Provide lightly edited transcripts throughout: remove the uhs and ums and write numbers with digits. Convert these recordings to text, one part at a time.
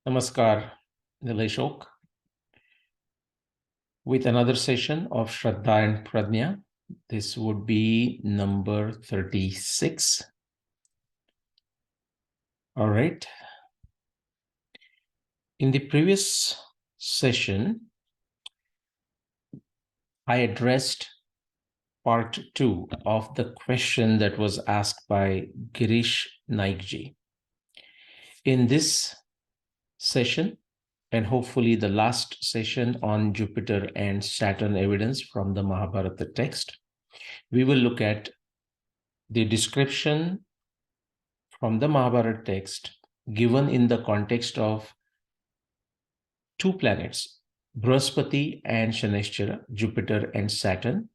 Namaskar, Nilesh with another session of Shraddha and Pradnya. This would be number 36. All right. In the previous session, I addressed part 2 of the question that was asked by Girish Naikji. In this session, and hopefully the last session on Jupiter and Saturn evidence from the Mahabharata text, we will look at the description from the Mahabharata text given in the context of two planets, Brihaspati and Shanishchara, Jupiter and Saturn,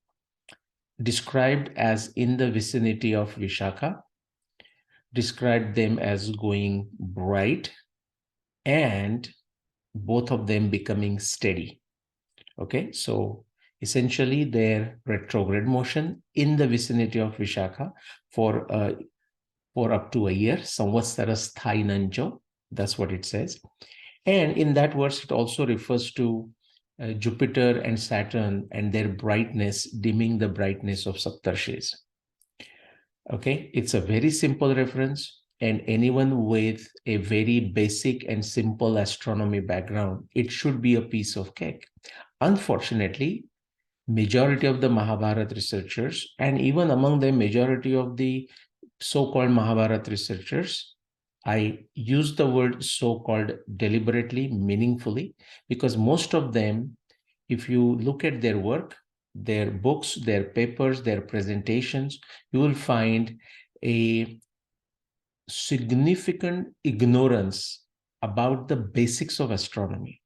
described as in the vicinity of Vishakha, described them as going bright, and both of them becoming steady. Okay, so essentially their retrograde motion in the vicinity of Vishakha for up to a year, Samvatsara Sthainanjo, that's what it says. And in that verse, it also refers to Jupiter and Saturn and their brightness dimming the brightness of Saptarshis. Okay, it's a very simple reference, and anyone with a very basic and simple astronomy background, it should be a piece of cake. Unfortunately, majority of the Mahabharata researchers, and even among them, majority of the so-called Mahabharata researchers, I use the word so-called deliberately, meaningfully, because most of them, if you look at their work, their books, their papers, their presentations, you will find a significant ignorance about the basics of astronomy.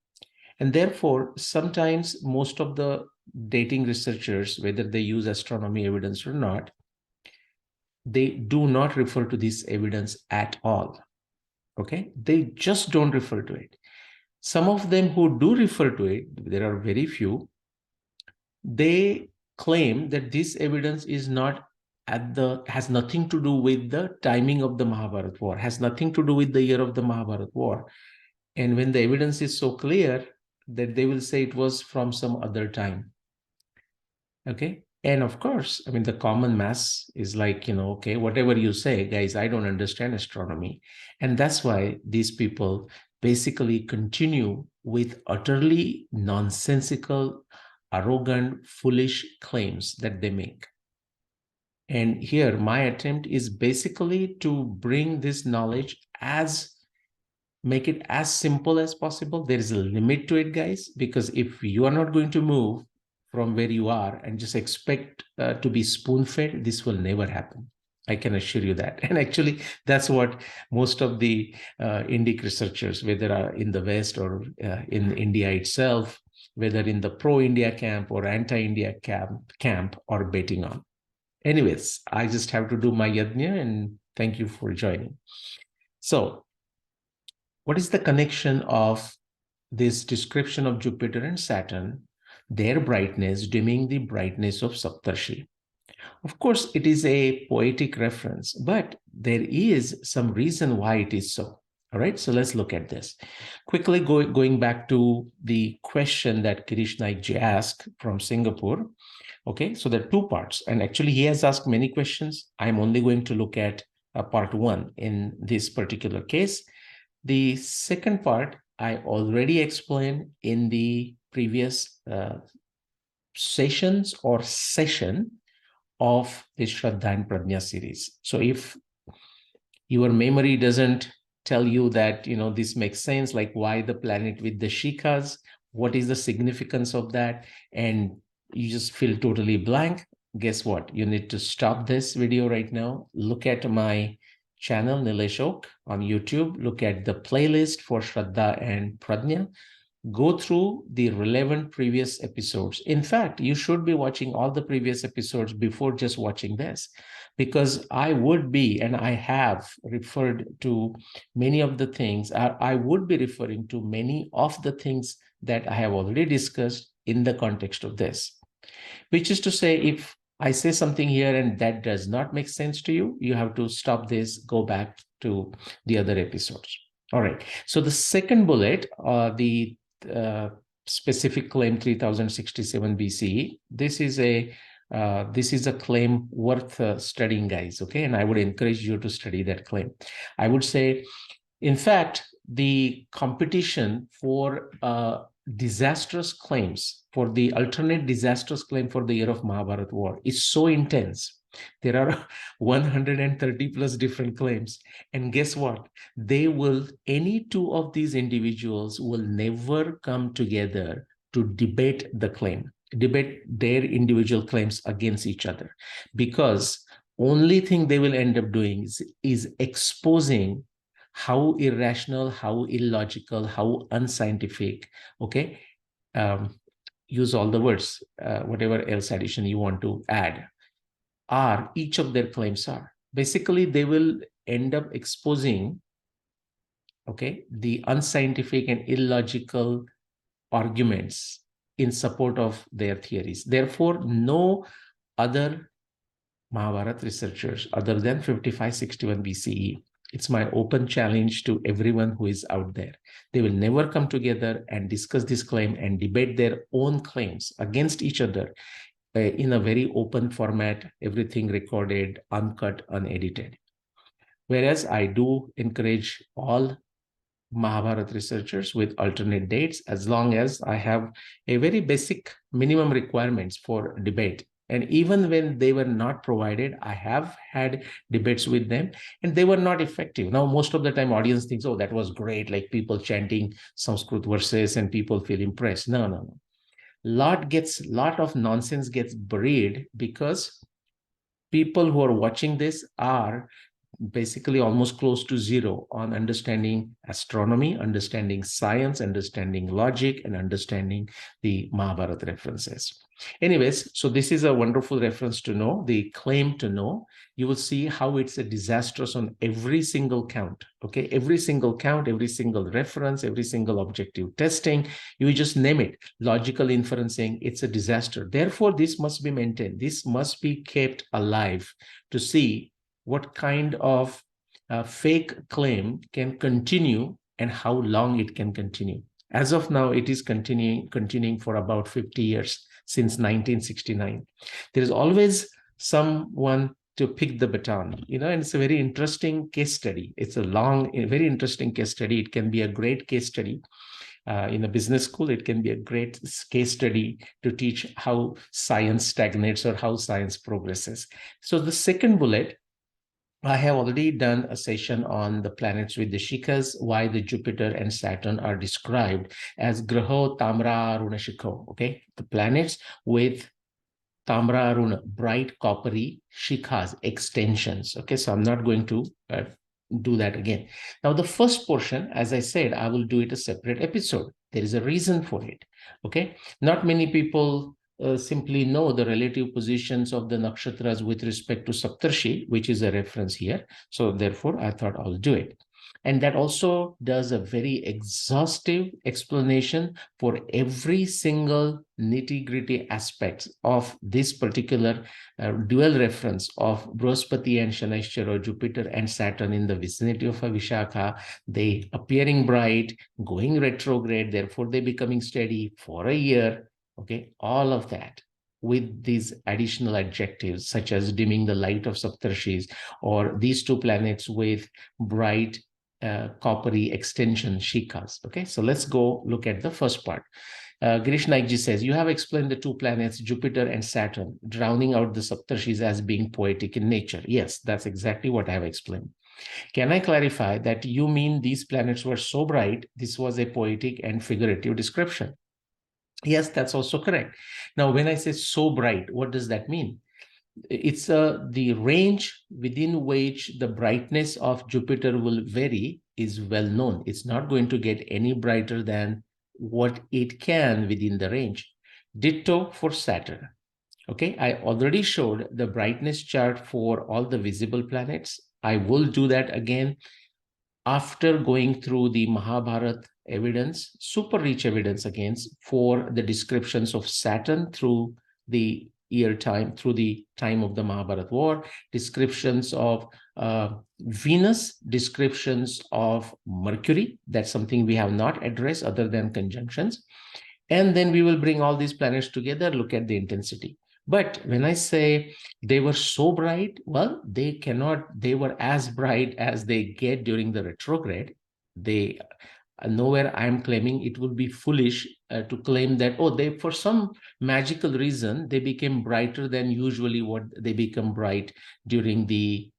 And therefore, sometimes most of the dating researchers, whether they use astronomy evidence or not, they do not refer to this evidence at all. Okay, they just don't refer to it. Some of them who do refer to it, there are very few, they claim that this evidence is not has nothing to do with the timing of the Mahabharata war, has nothing to do with the year of the Mahabharata war. And when the evidence is so clear that they will say it was from some other time. Okay. And of course, I mean, the common mass is like, okay, whatever you say, guys, I don't understand astronomy. And that's why these people basically continue with utterly nonsensical, arrogant, foolish claims that they make. And here, my attempt is basically to bring this knowledge make it as simple as possible. There is a limit to it, guys, because if you are not going to move from where you are and just expect to be spoon-fed, this will never happen. I can assure you that. And actually, that's what most of the Indic researchers, whether in the West or in India itself, whether in the pro-India camp or anti-India camp are betting on. Anyways, I just have to do my yajna, and thank you for joining. So, what is the connection of this description of Jupiter and Saturn, their brightness dimming the brightness of Saptarshi? Of course, it is a poetic reference, but there is some reason why it is so. All right, so let's look at this. Quickly going back to the question that Girish Naikji asked from Singapore. Okay, so there are two parts, and actually he has asked many questions. I'm only going to look at part 1 in this particular case. The second part, I already explained in the previous sessions or session of the Shraddha and Pradnya series. So if your memory doesn't tell you that, this makes sense, like why the planet with the shikhas, what is the significance of that, and you just feel totally blank, guess what? You need to stop this video right now. Look at my channel, Nilesh on YouTube. Look at the playlist for Shraddha and Pradnya. Go through the relevant previous episodes. In fact, you should be watching all the previous episodes before just watching this, because I would be, and I have referred to many of the things, I would be referring to many of the things that I have already discussed in the context of this. Which is to say, if I say something here and that does not make sense to you, you have to stop this, go back to the other episodes. All right. So the second bullet, the specific claim 3067 BCE. This is a claim worth studying, guys. Okay, and I would encourage you to study that claim. I would say, in fact, the competition for disastrous claims, for the alternate disastrous claim for the year of Mahabharata war is so intense. There are 130 plus different claims. And guess what? Any two of these individuals will never come together to debate the claim, debate their individual claims against each other, because only thing they will end up doing is exposing how irrational, how illogical, how unscientific, okay? Use all the words, whatever else addition you want to add, are each of their claims are. Basically, they will end up exposing, okay, the unscientific and illogical arguments in support of their theories. Therefore, no other Mahabharata researchers other than 5561 BCE. It's my open challenge to everyone who is out there. They will never come together and discuss this claim and debate their own claims against each other in a very open format, everything recorded, uncut, unedited. Whereas I do encourage all Mahabharata researchers with alternate dates, as long as I have a very basic minimum requirements for debate. And even when they were not provided, I have had debates with them and they were not effective. Now, most of the time audience thinks, oh, that was great, like people chanting Sanskrit verses and people feel impressed. No. Lot of nonsense gets buried because people who are watching this are basically almost close to zero on understanding astronomy, understanding science, understanding logic, and understanding the Mahabharata references. Anyways, so this is a wonderful reference to know, the claim to know. You will see how it's a disastrous on every single count, okay? Every single count, every single reference, every single objective testing, you just name it, logical inferencing, it's a disaster. Therefore, this must be maintained. This must be kept alive to see what kind of fake claim can continue and how long it can continue. As of now, it is continuing for about 50 years, since 1969. There is always someone to pick the baton, and it's a very interesting case study. It's a very interesting case study. It can be a great case study. In a business school, it can be a great case study to teach how science stagnates or how science progresses. So the second bullet, I have already done a session on the planets with the shikhas, why the Jupiter and Saturn are described as Graho Tamra Aruna Shikho, okay? The planets with Tamra Aruna, bright coppery shikhas, extensions, okay? So I'm not going to do that again. Now, the first portion, as I said, I will do it a separate episode. There is a reason for it, okay? Not many people simply know the relative positions of the nakshatras with respect to Saptarshi, which is a reference here. So therefore, I thought I'll do it. And that also does a very exhaustive explanation for every single nitty-gritty aspect of this particular dual reference of Brihaspati and Shanishchar, or Jupiter and Saturn in the vicinity of a Vishakha, they appearing bright, going retrograde, therefore they becoming steady for a year. Okay, all of that with these additional adjectives, such as dimming the light of Saptarshis, or these two planets with bright coppery extension shikhas. Okay, so let's go look at the first part. Girish Naikji says, you have explained the two planets, Jupiter and Saturn, drowning out the Saptarshis as being poetic in nature. Yes, that's exactly what I have explained. Can I clarify that you mean these planets were so bright, this was a poetic and figurative description? Yes, that's also correct. Now, when I say so bright, what does that mean? It's the range within which the brightness of Jupiter will vary is well known. It's not going to get any brighter than what it can within the range. Ditto for Saturn. Okay, I already showed the brightness chart for all the visible planets. I will do that again after going through the Mahabharata evidence, super rich evidence against for the descriptions of Saturn through the year time, through the time of the Mahabharata war, descriptions of Venus, descriptions of Mercury. That's something we have not addressed other than conjunctions. And then we will bring all these planets together, look at the intensity. But when I say they were so bright, well, they were as bright as they get during the retrograde. They nowhere I am claiming it would be foolish to claim that, oh, they, for some magical reason, they became brighter than usually what they become bright during the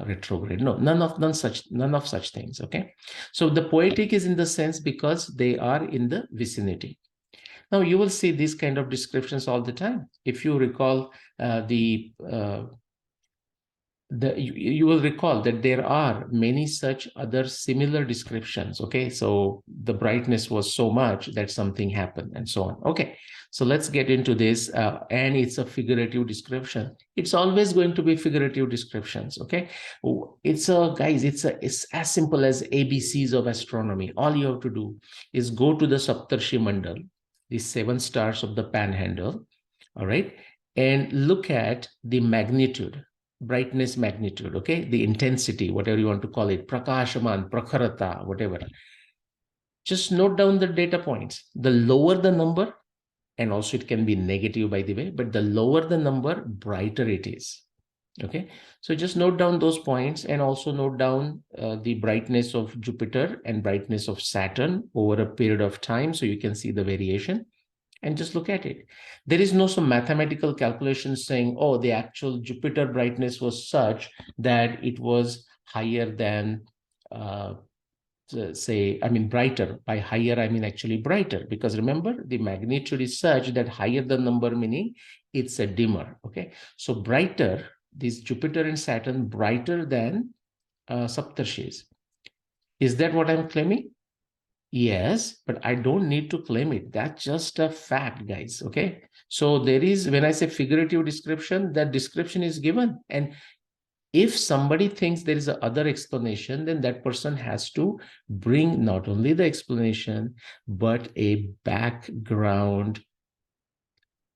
retrograde. No, none of such things. Okay. So the poetic is in the sense because they are in the vicinity. Now you will see these kind of descriptions all the time. If you recall you will recall that there are many such other similar descriptions. Okay, so the brightness was so much that something happened and so on. Okay, so let's get into this. And it's a figurative description. It's always going to be figurative descriptions. Okay, it's as simple as ABCs of astronomy. All you have to do is go to the Saptarshi Mandal, the 7 stars of the panhandle. All right, and look at the magnitude, brightness magnitude, okay, the intensity, whatever you want to call it, prakashaman, prakharata, whatever. Just note down the data points. The lower the number, and also it can be negative, by the way, but the lower the number, brighter it is. Okay, so just note down those points, and also note down the brightness of Jupiter and brightness of Saturn over a period of time, so you can see the variation. And just look at it. There is no some mathematical calculation saying, oh, the actual Jupiter brightness was such that it was higher than, brighter. By higher, I mean actually brighter. Because remember, the magnitude is such that higher the number, meaning it's a dimmer. Okay, so brighter, this Jupiter and Saturn, brighter than Saptarshis. Is that what I'm claiming? Yes, but I don't need to claim it. That's just a fact, guys. Okay. So there is, when I say figurative description, that description is given. And if somebody thinks there is a other explanation, then that person has to bring not only the explanation, but a background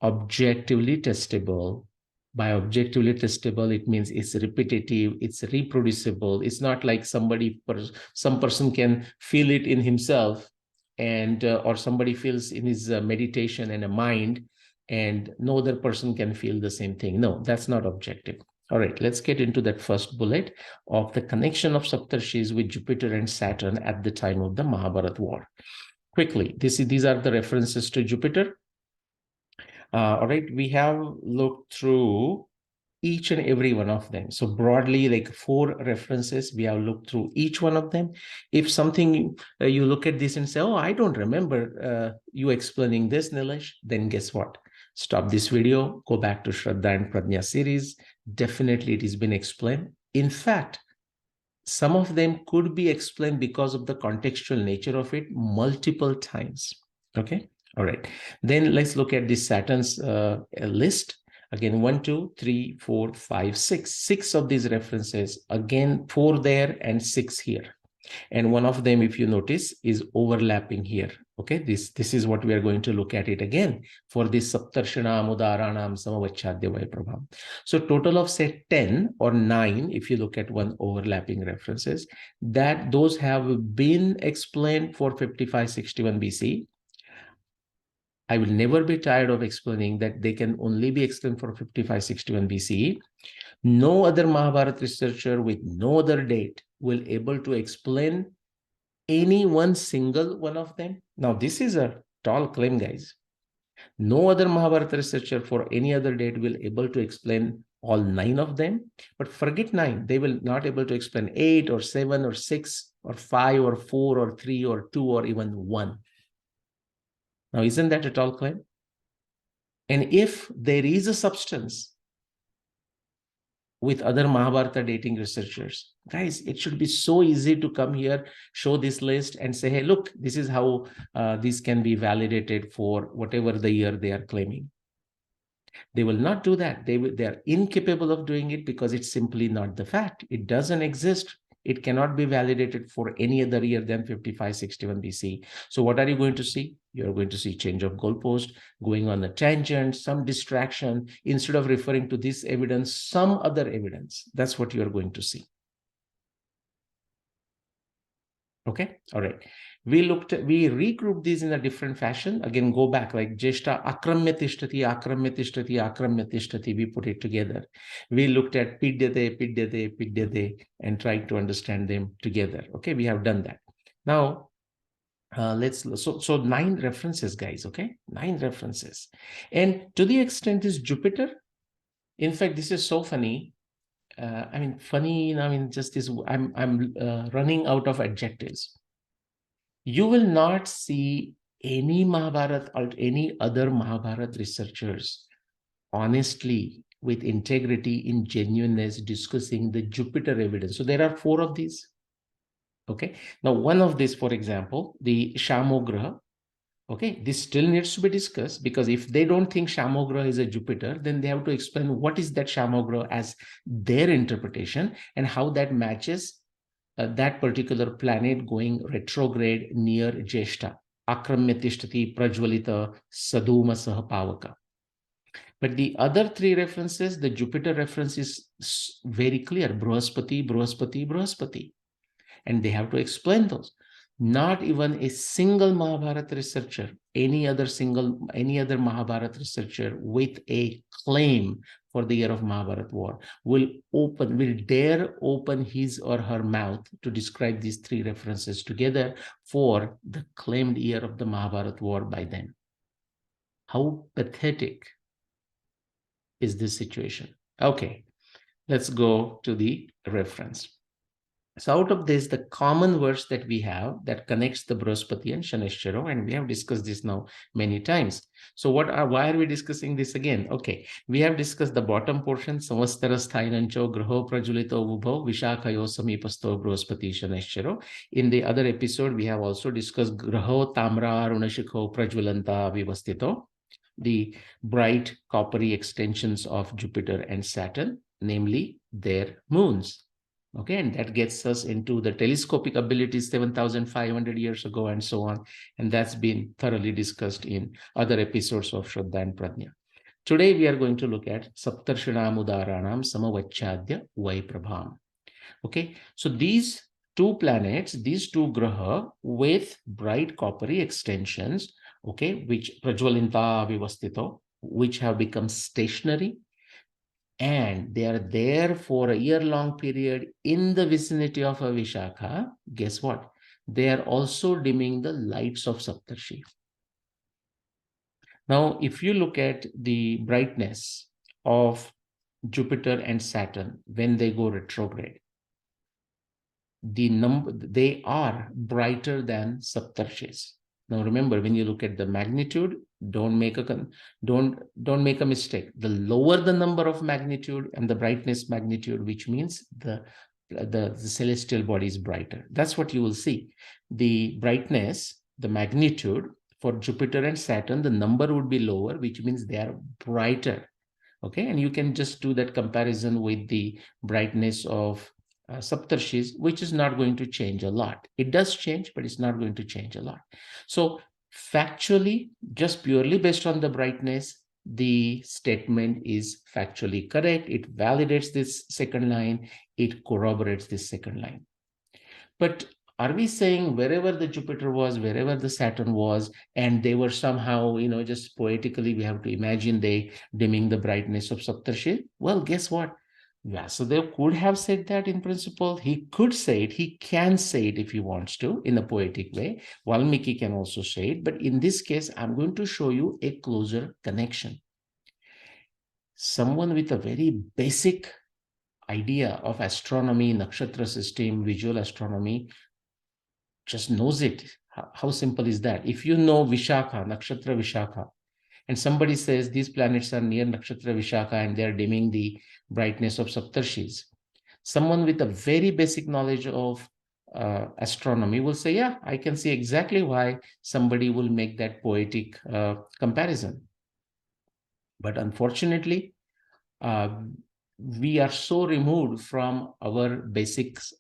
objectively testable. By objectively testable, it means it's repetitive, it's reproducible. It's not like some person can feel it in himself, and or somebody feels in his meditation and a mind, and no other person can feel the same thing. No, that's not objective. All right, let's get into that first bullet of the connection of Saptarshis with Jupiter and Saturn at the time of the Mahabharata war. Quickly, these are the references to Jupiter. All right, we have looked through each and every one of them. So broadly, like 4 references, we have looked through each one of them. If something you look at this and say, oh, I don't remember you explaining this, Nilesh, then guess what? Stop this video, go back to Shraddha and Prajna series. Definitely it has been explained. In fact, some of them could be explained because of the contextual nature of it multiple times. Okay. All right. Then let's look at the Saturn's list. Again, 1, 2, 3, 4, 5, 6. 6 of these references. Again, 4 there and 6 here. And one of them, if you notice, is overlapping here. Okay, this is what we are going to look at it again for this Saptarshanam Udaranam Samavachadhyavaya Prabham. So total of say 10 or 9, if you look at one overlapping references, that those have been explained for 5561 BC. I will never be tired of explaining that they can only be explained for 5561 BCE. No other Mahabharata researcher with no other date will able to explain any one single one of them. Now, this is a tall claim, guys. No other Mahabharata researcher for any other date will able to explain all 9 of them. But forget 9. They will not able to explain 8 or 7 or 6 or 5 or 4 or 3 or 2 or even 1. Now, isn't that a tall claim? And if there is a substance with other Mahabharata dating researchers, guys, it should be so easy to come here, show this list and say, hey, look, this is how this can be validated for whatever the year they are claiming. They will not do that. They are incapable of doing it because it's simply not the fact. It doesn't exist. It cannot be validated for any other year than 5561 BCE. So what are you going to see? You're going to see change of goalpost, going on a tangent, some distraction. Instead of referring to this evidence, some other evidence. That's what you're going to see. Okay, all right. We regrouped these in a different fashion. Again, go back like Jeshta Akramya Tishtati, Akramya Tishtati, Akramya Tishtati. We put it together. We looked at Pidyate, Pidyate, Pidyate, and tried to understand them together. Okay, we have done that. Now, so 9 references, guys. Okay, 9 references. And to the extent is Jupiter. In fact, this is so funny. I mean, funny, I mean, just this, I'm running out of adjectives. You will not see any Mahabharata or any other Mahabharata researchers honestly, with integrity, in genuineness, discussing the Jupiter evidence. So there are 4 of these. Okay. Now, one of these, for example, the Shamograha. Okay, this still needs to be discussed, because if they don't think Shamograha is a Jupiter, then they have to explain what is that Shamograha as their interpretation and how that matches that particular planet going retrograde near Jeshta. Akramya Tishtati Prajwalita Saduma Sahapavaka. But the other 3 references, the Jupiter reference is very clear. Brahaspati, Brahaspati, Brahaspati. And they have to explain those. Not even a single Mahabharata researcher, any other Mahabharata researcher with a claim for the year of Mahabharata war will dare open his or her mouth to describe these 3 references together for the claimed year of the Mahabharata war by them. How pathetic is this situation? Okay, let's go to the reference. So out of this, the common verse that we have that connects the Brahaspati and Shanishchara, and we have discussed this now many times. So why are we discussing this again? Okay, we have discussed the bottom portion, Samvastara Sthainancho Graho Prajulito Vubho Vishakhayo Samipasto Brahaspati Shanishchara. In the other episode, we have also discussed Graho Tamra Runashikho Prajvalanta Vivastito, the bright coppery extensions of Jupiter and Saturn, namely their moons. Okay, and that gets us into the telescopic abilities 7,500 years ago and so on. And that's been thoroughly discussed in other episodes of Shraddha and Prajna. Today, we are going to look at Saptarshinam Udaranam Samavachadya Vaiprabham. Okay, so these 2 planets, these 2 graha with bright coppery extensions, okay, which Prajwalinta Vivastito, which have become stationary, and they are there for a year-long period in the vicinity of a Vishakha. Guess what? They are also dimming the lights of Saptarshi. Now, if you look at the brightness of Jupiter and Saturn when they go retrograde, they are brighter than Saptarshis. Now remember, when you look at the magnitude, don't make a mistake. The lower the number of magnitude and the brightness magnitude, which means the celestial body is brighter. That's what you will see. The brightness, the magnitude for Jupiter and Saturn, the number would be lower, which means they are brighter. Okay, and you can just do that comparison with the brightness of Saptarshis, which is not going to change a lot. It does change, but it's not going to change a lot. So factually, just purely based on the brightness, the statement is factually correct. It validates this second line. It corroborates this second line. But are we saying wherever the Jupiter was, wherever the Saturn was, and they were somehow, just poetically, we have to imagine they dimming the brightness of Saptarshi? Well, guess what? Vyasadeva could have said that in principle. He could say it. He can say it if he wants to in a poetic way. Valmiki can also say it. But in this case, I'm going to show you a closer connection. Someone with a very basic idea of astronomy, nakshatra system, visual astronomy, just knows it. How simple is that? If you know Vishakha, nakshatra Vishakha, and somebody says these planets are near nakshatra Vishakha and they're dimming the brightness of Saptarshis, someone with a very basic knowledge of astronomy will say, yeah, I can see exactly why somebody will make that poetic comparison. But unfortunately, we are so removed from our basics,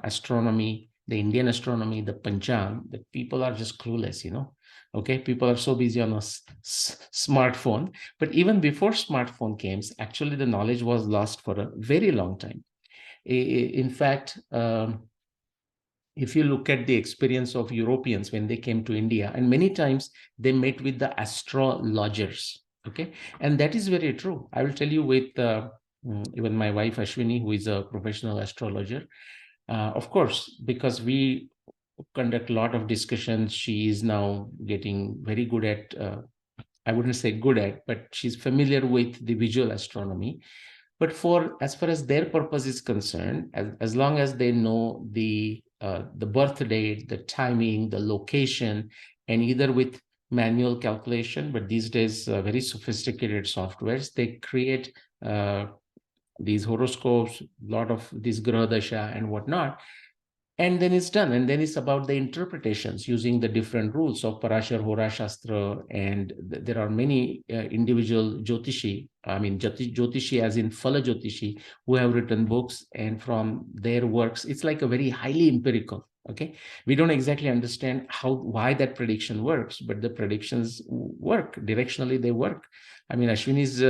astronomy, the Indian astronomy, the Panchang, that people are just clueless, Okay, people are so busy on a smartphone. But even before smartphone came, actually the knowledge was lost for a very long time. In fact, if you look at the experience of Europeans when they came to India, and many times they met with the astrologers, okay? And that is very true. I will tell you with even my wife Ashwini, who is a professional astrologer, of course, because we conduct a lot of discussions, she is now getting very good at, I wouldn't say good at, but she's familiar with the visual astronomy. But for as far as their purpose is concerned, as long as they know the birth date, the timing, the location, and either with manual calculation, but these days very sophisticated softwares, they create these horoscopes, a lot of these graha dasha and whatnot, and then it's done. And then it's about the interpretations using the different rules of Parashar Hora Shastra. And there are many individual Jyotishi, I mean, Jyotishi as in Phala Jyotishi, who have written books, and from their works, it's like a very highly empirical. Okay. We don't exactly understand why that prediction works, but the predictions work. Directionally, they work. I mean, Ashwini's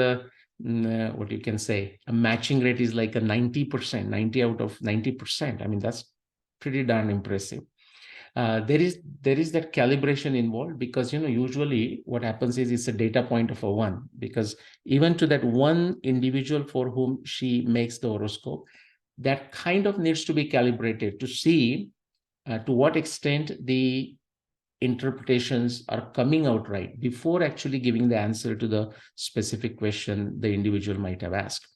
what you can say, a matching rate is like a 90%, 90 out of 90%. I mean, that's pretty darn impressive. There is that calibration involved, because usually what happens is it's a data point of a one, because even to that one individual for whom she makes the horoscope, that kind of needs to be calibrated to see to what extent the interpretations are coming out right before actually giving the answer to the specific question the individual might have asked.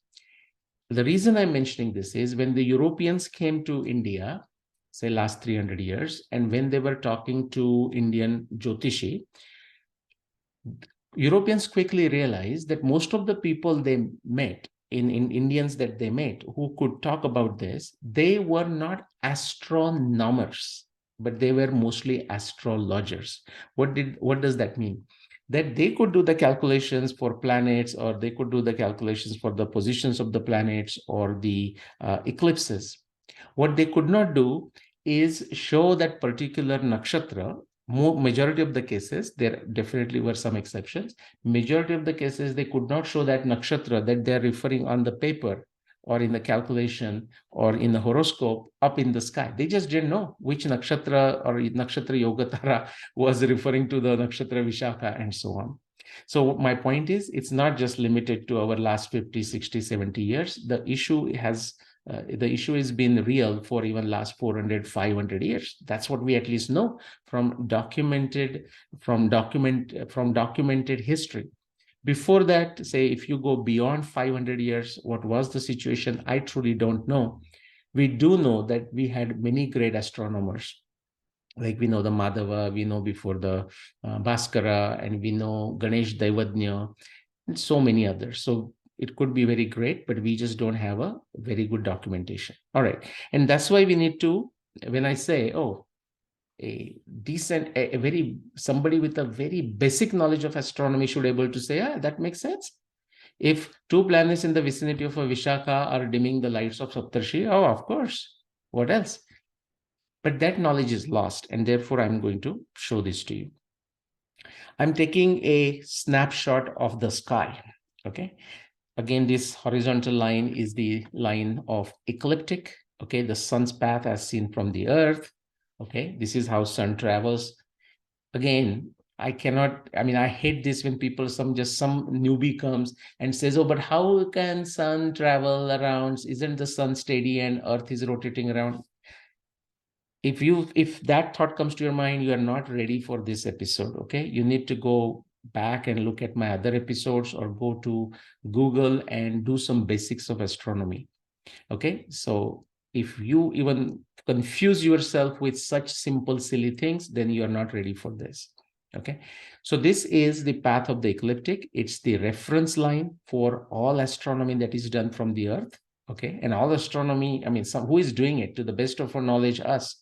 The reason I'm mentioning this is when the Europeans came to India, say last 300 years, and when they were talking to Indian Jyotishi, Europeans quickly realized that most of the people they met, in Indians that they met who could talk about this, they were not astronomers, but they were mostly astrologers. What does that mean? That they could do the calculations for planets, or they could do the calculations for the positions of the planets or the eclipses. What they could not do is show that particular nakshatra. Majority of the cases, there definitely were some exceptions. Majority of the cases, they could not show that nakshatra that they're referring on the paper or in the calculation or in the horoscope up in the sky. They just didn't know which nakshatra or nakshatra yogatara was referring to the nakshatra Vishakha and so on. So my point is, it's not just limited to our last 50, 60, 70 years. The issue has been real for even last 400, 500 years. That's what we at least know from documented history. Before that, say, if you go beyond 500 years, what was the situation? I truly don't know. We do know that we had many great astronomers. Like we know the Madhava, we know before the Bhaskara, and we know Ganesh Daivadnya, and so many others. So it could be very great, but we just don't have a very good documentation. All right. And that's why we need to, when I say, somebody with a very basic knowledge of astronomy should be able to say, that makes sense. If two planets in the vicinity of a Vishakha are dimming the lights of Saptarshi, of course. What else? But that knowledge is lost, and therefore I'm going to show this to you. I'm taking a snapshot of the sky. Okay. Again, this horizontal line is the line of ecliptic. Okay, the sun's path as seen from the earth. Okay, this is how sun travels. Again, I hate this when some newbie comes and says, but how can sun travel around? Isn't the sun steady and earth is rotating around? If that thought comes to your mind, you are not ready for this episode. Okay, you need to go back and look at my other episodes, or go to Google and do some basics of astronomy. Okay, so if you even confuse yourself with such simple, silly things, then you are not ready for this. Okay, so this is the path of the ecliptic. It's the reference line for all astronomy that is done from the earth. Okay, and all astronomy, who is doing it? To the best of our knowledge, us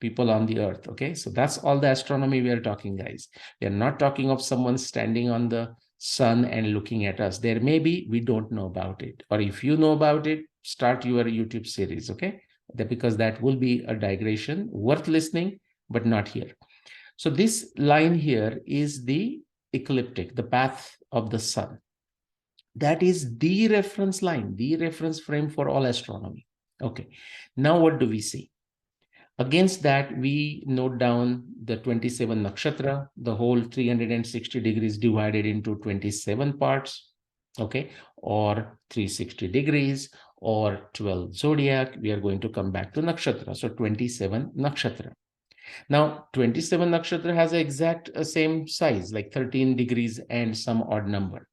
people on the earth. Okay, so that's all the astronomy we are talking, guys. We are not talking of someone standing on the sun and looking at us. There may be, we don't know about it. Or if you know about it, start your YouTube series, okay? Because that will be a digression worth listening, but not here. So this line here is the ecliptic, the path of the sun. That is the reference line, the reference frame for all astronomy. Okay, now what do we see? Against that, we note down the 27 nakshatra, the whole 360 degrees divided into 27 parts, okay, or 360 degrees, or 12 zodiac. We are going to come back to nakshatra. So 27 nakshatra. Now, 27 nakshatra has the exact same size, like 13 degrees and some odd number.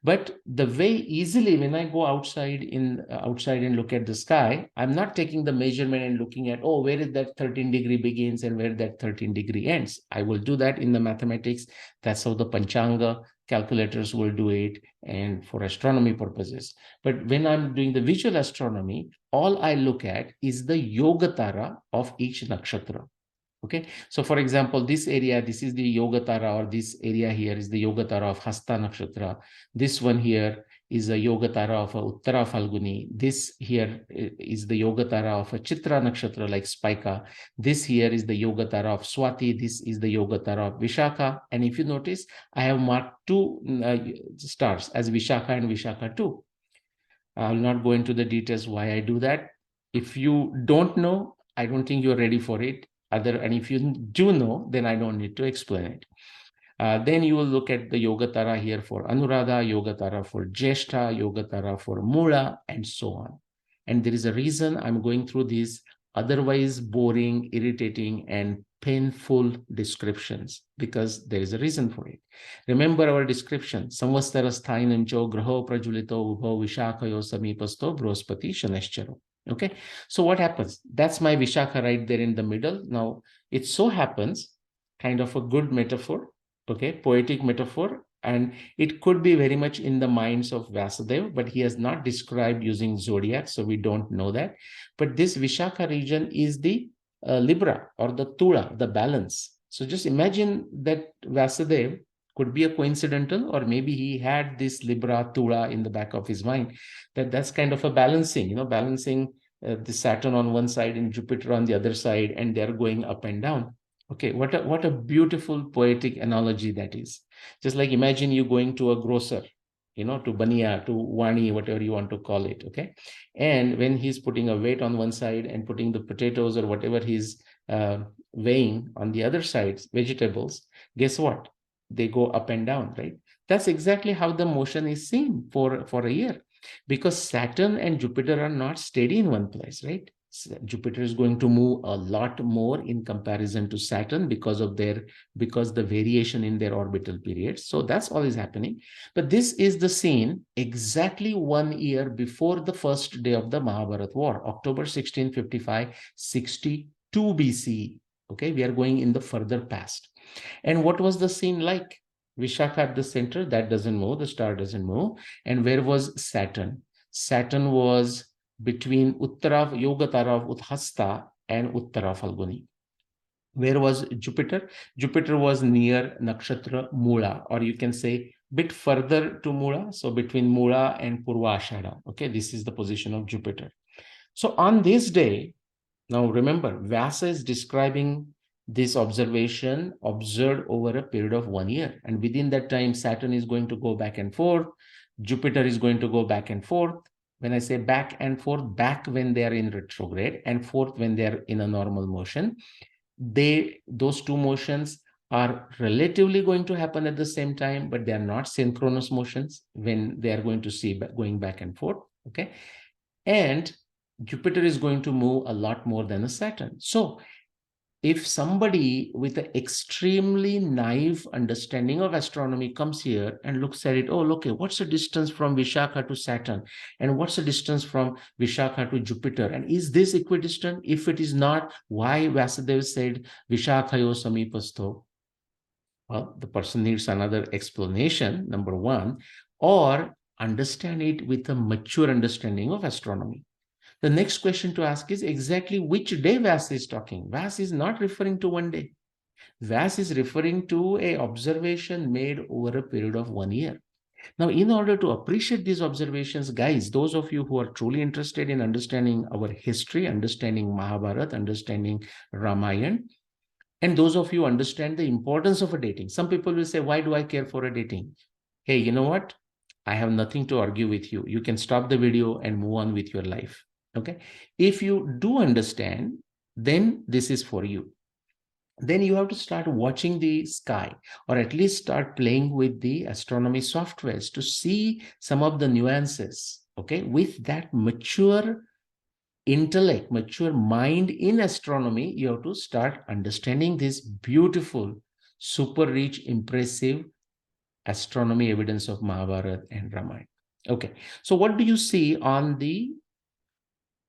But the way easily when I go outside and look at the sky, I'm not taking the measurement and looking at, oh, where is that 13-degree begins and where that 13-degree ends. I will do that in the mathematics. That's how the Panchanga calculators will do it, and for astronomy purposes. But when I'm doing the visual astronomy, all I look at is the yogatara of each nakshatra. Okay, so for example, this area, this is the Yogatara, or this area here is the Yogatara of Hasta Nakshatra. This one here is a Yogatara of a Uttara Falguni. This here is the Yogatara of a Chitra Nakshatra like Spika. This here is the Yogatara of Swati. This is the Yogatara of Vishakha. And if you notice, I have marked two stars as Vishakha and Vishakha 2. I'll not go into the details why I do that. If you don't know, I don't think you're ready for it. And if you do know, then I don't need to explain it. Then you will look at the Yogatara here for Anuradha, Yogatara for Jeshta, Yogatara for Mula, and so on. And there is a reason I'm going through these otherwise boring, irritating, and painful descriptions, because there is a reason for it. Remember our description: Samvatstarasthainancho graho prajulito ubho vishakhayo samipasto brospati shaneshcharo. Okay, so what happens? That's my Vishakha right there in the middle. Now, it so happens, kind of a good metaphor, okay, poetic metaphor, and it could be very much in the minds of Vasudev, but he has not described using zodiac, so we don't know that. But this Vishakha region is the Libra, or the Tula, the balance. So just imagine that Vasudev could be a coincidental, or maybe he had this Libra Tula in the back of his mind, that's kind of a balancing, balancing the Saturn on one side and Jupiter on the other side, and they're going up and down. Okay, what a beautiful poetic analogy that is. Just like imagine you going to a grocer, to Bania, to Wani, whatever you want to call it, okay? And when he's putting a weight on one side and putting the potatoes or whatever he's weighing on the other side, vegetables, guess what? They go up and down, right? That's exactly how the motion is seen for a year, because Saturn and Jupiter are not steady in one place, right? Jupiter is going to move a lot more in comparison to Saturn because the variation in their orbital periods. So that's all is happening. But this is the scene exactly 1 year before the first day of the Mahabharata war, October 1655, 62 BCE. Okay, we are going in the further past. And what was the scene like? Vishakha at the center, that doesn't move, the star doesn't move. And where was Saturn? Saturn was between Uttara Yogatara of Uthasta and Uttara Falguni. Where was Jupiter? Jupiter was near Nakshatra Mula, or you can say bit further to Mula, so between Mula and Purvashada. Okay, this is the position of Jupiter. So on this day, now remember, Vyasa is describing this observation observed over a period of 1 year. And within that time, Saturn is going to go back and forth. Jupiter is going to go back and forth. When I say back and forth, back when they are in retrograde and forth when they are in a normal motion, those two motions are relatively going to happen at the same time, but they are not synchronous motions when they are going to see going back and forth. Okay. And Jupiter is going to move a lot more than a Saturn. So if somebody with an extremely naive understanding of astronomy comes here and looks at it, oh, look, what's the distance from Vishakha to Saturn? And what's the distance from Vishakha to Jupiter? And is this equidistant? If it is not, why Vasudev said Vishakhayo Samipasto? Well, the person needs another explanation, number one, or understand it with a mature understanding of astronomy. The next question to ask is exactly which day Vyasa is talking. Vyasa is not referring to 1 day. Vyas is referring to a observation made over a period of 1 year. Now, in order to appreciate these observations, guys, those of you who are truly interested in understanding our history, understanding Mahabharata, understanding Ramayana, and those of you understand the importance of a dating. Some people will say, why do I care for a dating? Hey, you know what? I have nothing to argue with you. You can stop the video and move on with your life. Okay. If you do understand, then this is for you. Then you have to start watching the sky, or at least start playing with the astronomy softwares to see some of the nuances. Okay. With that mature intellect, mature mind in astronomy, you have to start understanding this beautiful, super rich, impressive astronomy evidence of Mahabharata and Ramayana. Okay, so what do you see on the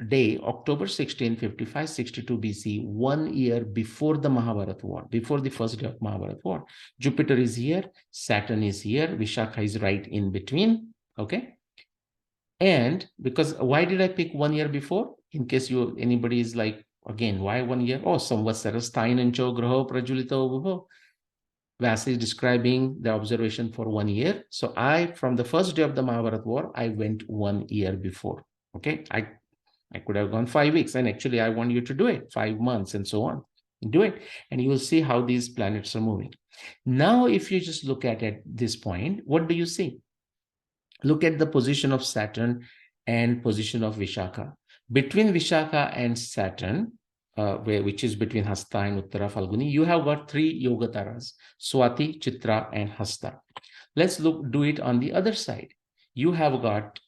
day October 16, 5562 BC, 1 year before the Mahabharata war, before the first day of Mahabharata war? Jupiter is here, Saturn is here, Vishakha is right in between. Okay, and because why did I pick 1 year before? In case anybody is like, again, why 1 year? Oh, samvatsara sthainancho graho prajulito ubho. Vyasa is describing the observation for 1 year. So from the first day of the Mahabharata war, I went 1 year before. Okay, I could have gone 5 weeks, and actually I want you to do it 5 months and so on. Do it, and you will see how these planets are moving. Now, if you just look at this point, what do you see? Look at the position of Saturn and position of Vishakha. Between Vishakha and Saturn, which is between Hasta and Uttara Falguni, you have got 3 Yogataras, Swati, Chitra, and Hasta. Let's do it on the other side. You have got,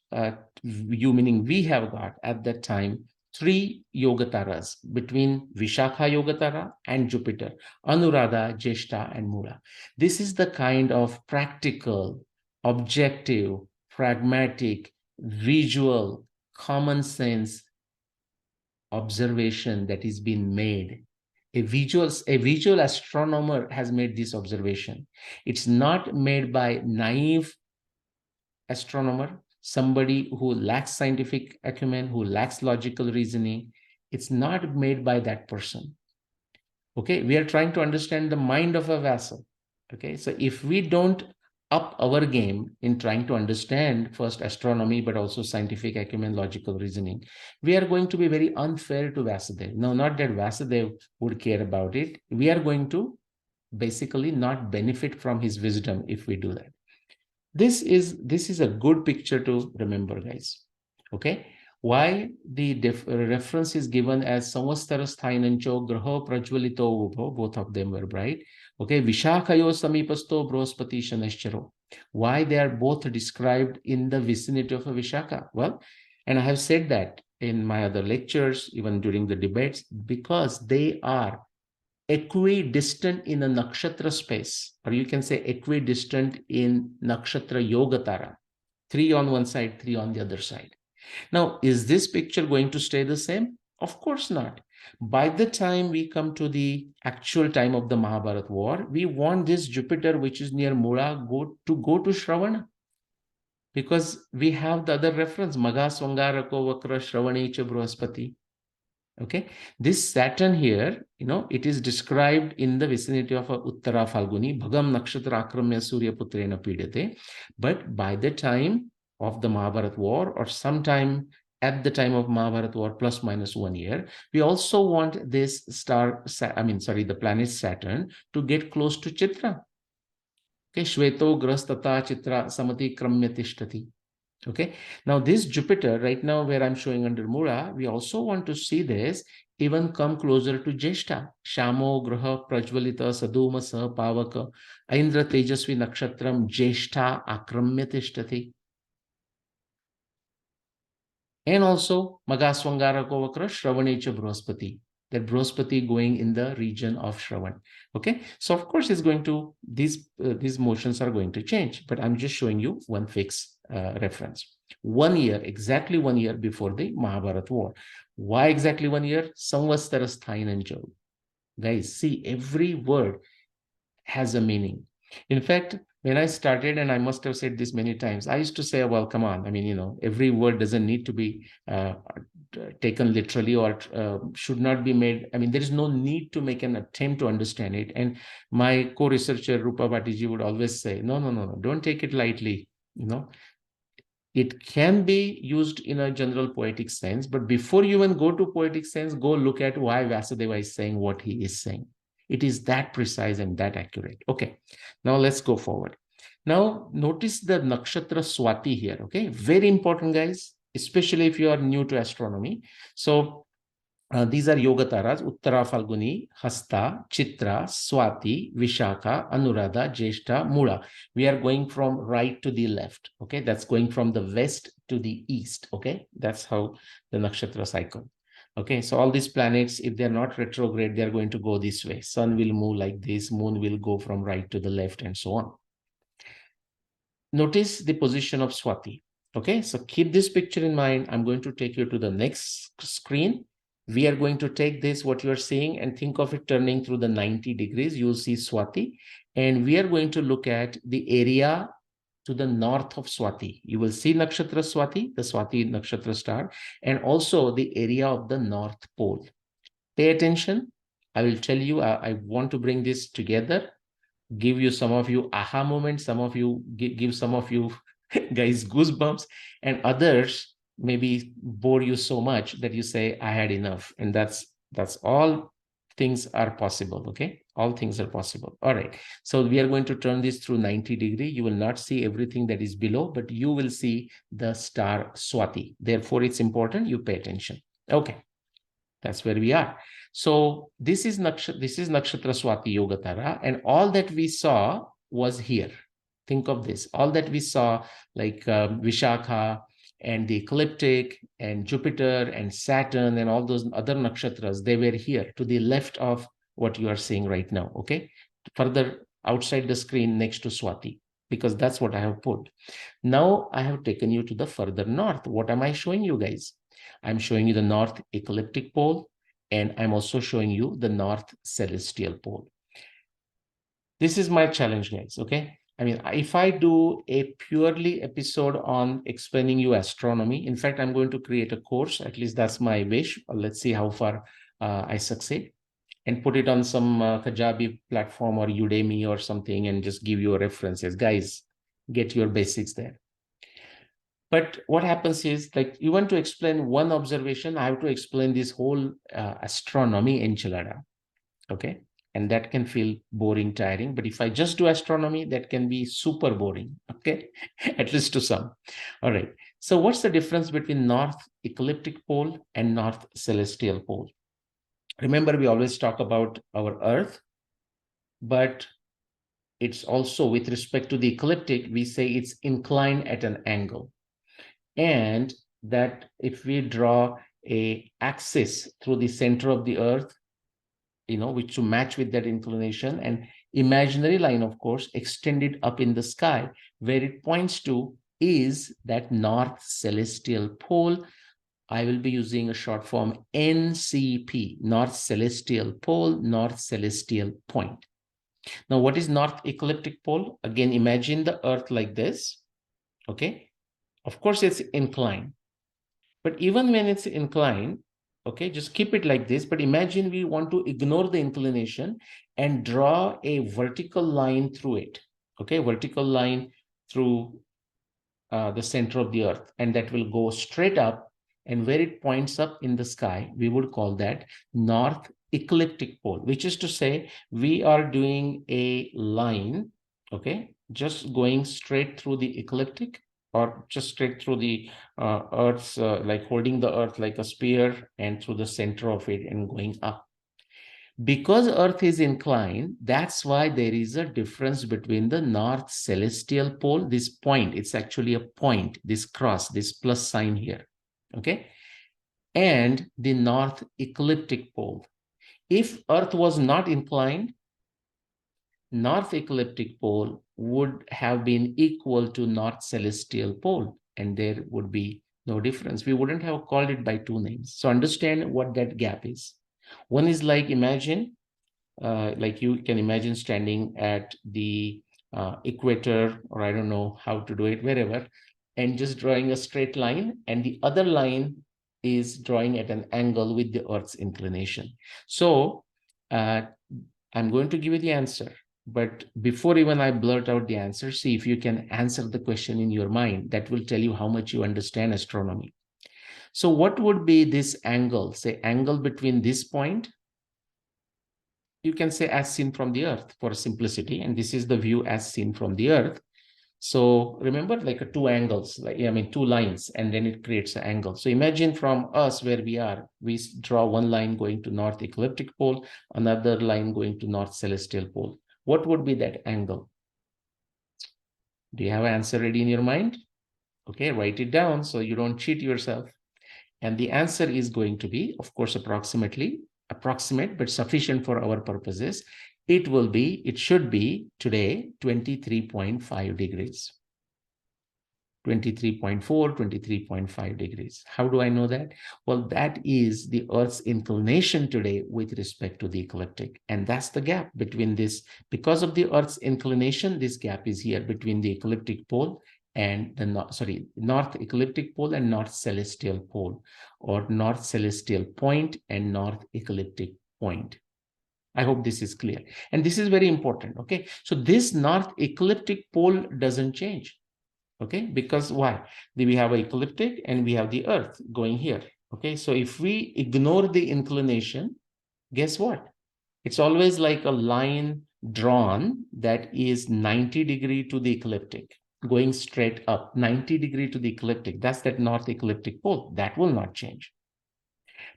meaning we have got at that time, 3 Yogataras between Vishakha Yogatara and Jupiter, Anuradha, Jeshta, and Mula. This is the kind of practical, objective, pragmatic, visual, common sense observation that is being made. A visual astronomer has made this observation. It's not made by naive astronomer, somebody who lacks scientific acumen, who lacks logical reasoning. It's not made by that person. Okay, we are trying to understand the mind of a vessel. Okay, so if we don't up our game in trying to understand first astronomy, but also scientific acumen, logical reasoning, we are going to be very unfair to Vasudev. No, not that Vasudev would care about it. We are going to basically not benefit from his wisdom if we do that. This is a good picture to remember, guys. Okay, why the reference is given as samvastara sthainancho graho prajwalito ubho, both of them were bright. Okay, Vishakhayo samipasto brospati shanashcharo. Why they are both described in the vicinity of a Vishakha? Well, and I have said that in my other lectures, even during the debates, because they are equidistant in a nakshatra space, or you can say equidistant in nakshatra yogatara. 3 on one side, 3 on the other side. Now, is this picture going to stay the same? Of course not. By the time we come to the actual time of the Mahabharata war, we want this Jupiter, which is near Mula, to go to Shravana. Because we have the other reference, Maga Swangarako Vakra Shravani Cha Bruhaspati. Okay, this Saturn here, it is described in the vicinity of Uttara Falguni, Bhagam Nakshatra Akramya Surya Putrena Pidate. But by the time of the Mahabharata war, or sometime at the time of Mahabharata war, plus minus 1 year, we also want this the planet Saturn to get close to Chitra. Okay, Shveto Grastata Chitra Samati Kramya Tishtati. Okay, now this Jupiter right now where I'm showing under Mula, we also want to see this even come closer to Jeshta. Shamo Graha Prajvalita Saduma Sa Pavaka Aindra Tejasvi Nakshatram Jeshta Akramya Tishtati. And also Magaswangara Kovakra Shravanicha Bruhaspati. That Bruhaspati going in the region of Shravan. Okay, so of course it's going to, these motions are going to change, but I'm just showing you one fixed reference. 1 year, exactly 1 year before the Mahabharata war. Why exactly 1 year? Samvatsara sthainancho. Guys, see, every word has a meaning. In fact, when I started, and I must have said this many times, I used to say, well, come on, every word doesn't need to be taken literally or should not be made. I mean, there is no need to make an attempt to understand it. And my co-researcher Rupa Bhattiji would always say, no, don't take it lightly. It can be used in a general poetic sense, but before you even go to poetic sense, go look at why Vasudeva is saying what he is saying. It is that precise and that accurate. Okay, now let's go forward. Now notice the nakshatra Swati here. Okay, very important, guys, especially if you are new to astronomy. So these are yoga taras: Uttara Falguni, Hasta, Chitra, Swati, Vishakha, Anuradha, Jeshta, Mula. We are going from right to the left. Okay, that's going from the west to the east. Okay, that's how the nakshatra cycle. Okay, so all these planets, if they're not retrograde, they're going to go this way. Sun will move like this, moon will go from right to the left, and so on. Notice the position of Swati. Okay, so keep this picture in mind. I'm going to take you to the next screen. We are going to take this, what you are seeing, and think of it turning through the 90 degrees. You'll see Swati. And we are going to look at the area to the north of Swati. You will see Nakshatra Swati, the Swati Nakshatra star, and also the area of the North Pole. Pay attention. I will tell you, I want to bring this together, give you some of you aha moments, some of you give some of you guys goosebumps, and others maybe bore you so much that you say, I had enough. And that's all. Things are possible. Okay, all things are possible. All right, so we are going to turn this through 90 degrees. You will not see everything that is below, but you will see the star Swati. Therefore, it's important you pay attention. Okay, that's where we are. So this is Nakshatra Swati Yogatara, and all that we saw was here. Think of this. All that we saw, like Vishakha and the ecliptic and Jupiter and Saturn and all those other nakshatras, they were here to the left of what you are seeing right now. Okay, further outside the screen next to Swati, because that's what I have put. Now I have taken you to the further north. What am I showing you guys? I'm showing you the north ecliptic pole, and I'm also showing you the north celestial pole. This is my challenge, guys. Okay, I mean, if I do a purely episode on explaining you astronomy, in fact, I'm going to create a course. At least that's my wish. Let's see how far I succeed, and put it on some Kajabi platform or Udemy or something, and just give you references. Guys, get your basics there. But what happens is, like, you want to explain one observation, I have to explain this whole astronomy enchilada. Okay, and that can feel boring, tiring. But if I just do astronomy, that can be super boring. Okay, at least to some. All right, so what's the difference between north ecliptic pole and north celestial pole? Remember, we always talk about our Earth, but it's also, with respect to the ecliptic, we say it's inclined at an angle. And that if we draw a axis through the center of the Earth, which to match with that inclination, and imaginary line, of course, extended up in the sky, where it points to is that north celestial pole. I will be using a short form NCP, North Celestial Pole, North Celestial Point. Now, what is North Ecliptic Pole? Again, imagine the Earth like this. Okay. Of course, it's inclined. But even when it's inclined, okay, just keep it like this. But imagine we want to ignore the inclination and draw a vertical line through it. Okay, vertical line through the center of the Earth. And that will go straight up. And where it points up in the sky, we would call that North Ecliptic Pole, which is to say we are doing a line, okay, just going straight through the ecliptic, or just straight through the Earth's, like holding the Earth like a spear and through the center of it and going up. Because Earth is inclined, that's why there is a difference between the North Celestial Pole, this point, it's actually a point, this cross, this plus sign here, okay, and the North Ecliptic Pole. If Earth was not inclined, North Ecliptic Pole would have been equal to North Celestial Pole, and there would be no difference. We wouldn't have called it by two names. So understand what that gap is. One is like, imagine, like you can imagine standing at the equator, or I don't know how to do it, wherever, and just drawing a straight line, and the other line is drawing at an angle with the Earth's inclination. So I'm going to give you the answer. But before even I blurt out the answer, see if you can answer the question in your mind. That will tell you how much you understand astronomy. So what would be this angle? Say angle between this point. You can say as seen from the Earth for simplicity. And this is the view as seen from the Earth. So remember, like two angles, like two lines, and then it creates an angle. So imagine from us where we are, we draw one line going to north ecliptic pole, another line going to north celestial pole. What would be that angle? Do you have an answer ready in your mind? Okay, write it down so you don't cheat yourself. And the answer is going to be, of course, approximate, but sufficient for our purposes. It should be today 23.5 degrees. 23.4, 23.5 degrees. How do I know that? Well, that is the Earth's inclination today with respect to the ecliptic. And that's the gap between this. Because of the Earth's inclination, this gap is here between the ecliptic pole and the north ecliptic pole and north celestial pole, or north celestial point and north ecliptic point. I hope this is clear. And this is very important. Okay. So this north ecliptic pole doesn't change. Okay, because why? We have an ecliptic and we have the Earth going here. Okay, so if we ignore the inclination, guess what? It's always like a line drawn that is 90 degree to the ecliptic, going straight up, 90 degree to the ecliptic. That's that north ecliptic pole. That will not change.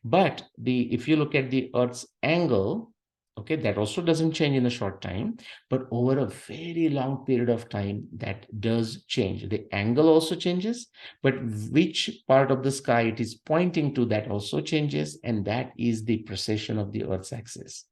But if you look at the Earth's angle, okay, that also doesn't change in a short time, but over a very long period of time, that does change. The angle also changes, but which part of the sky it is pointing to, that also changes, and that is the precession of the Earth's axis.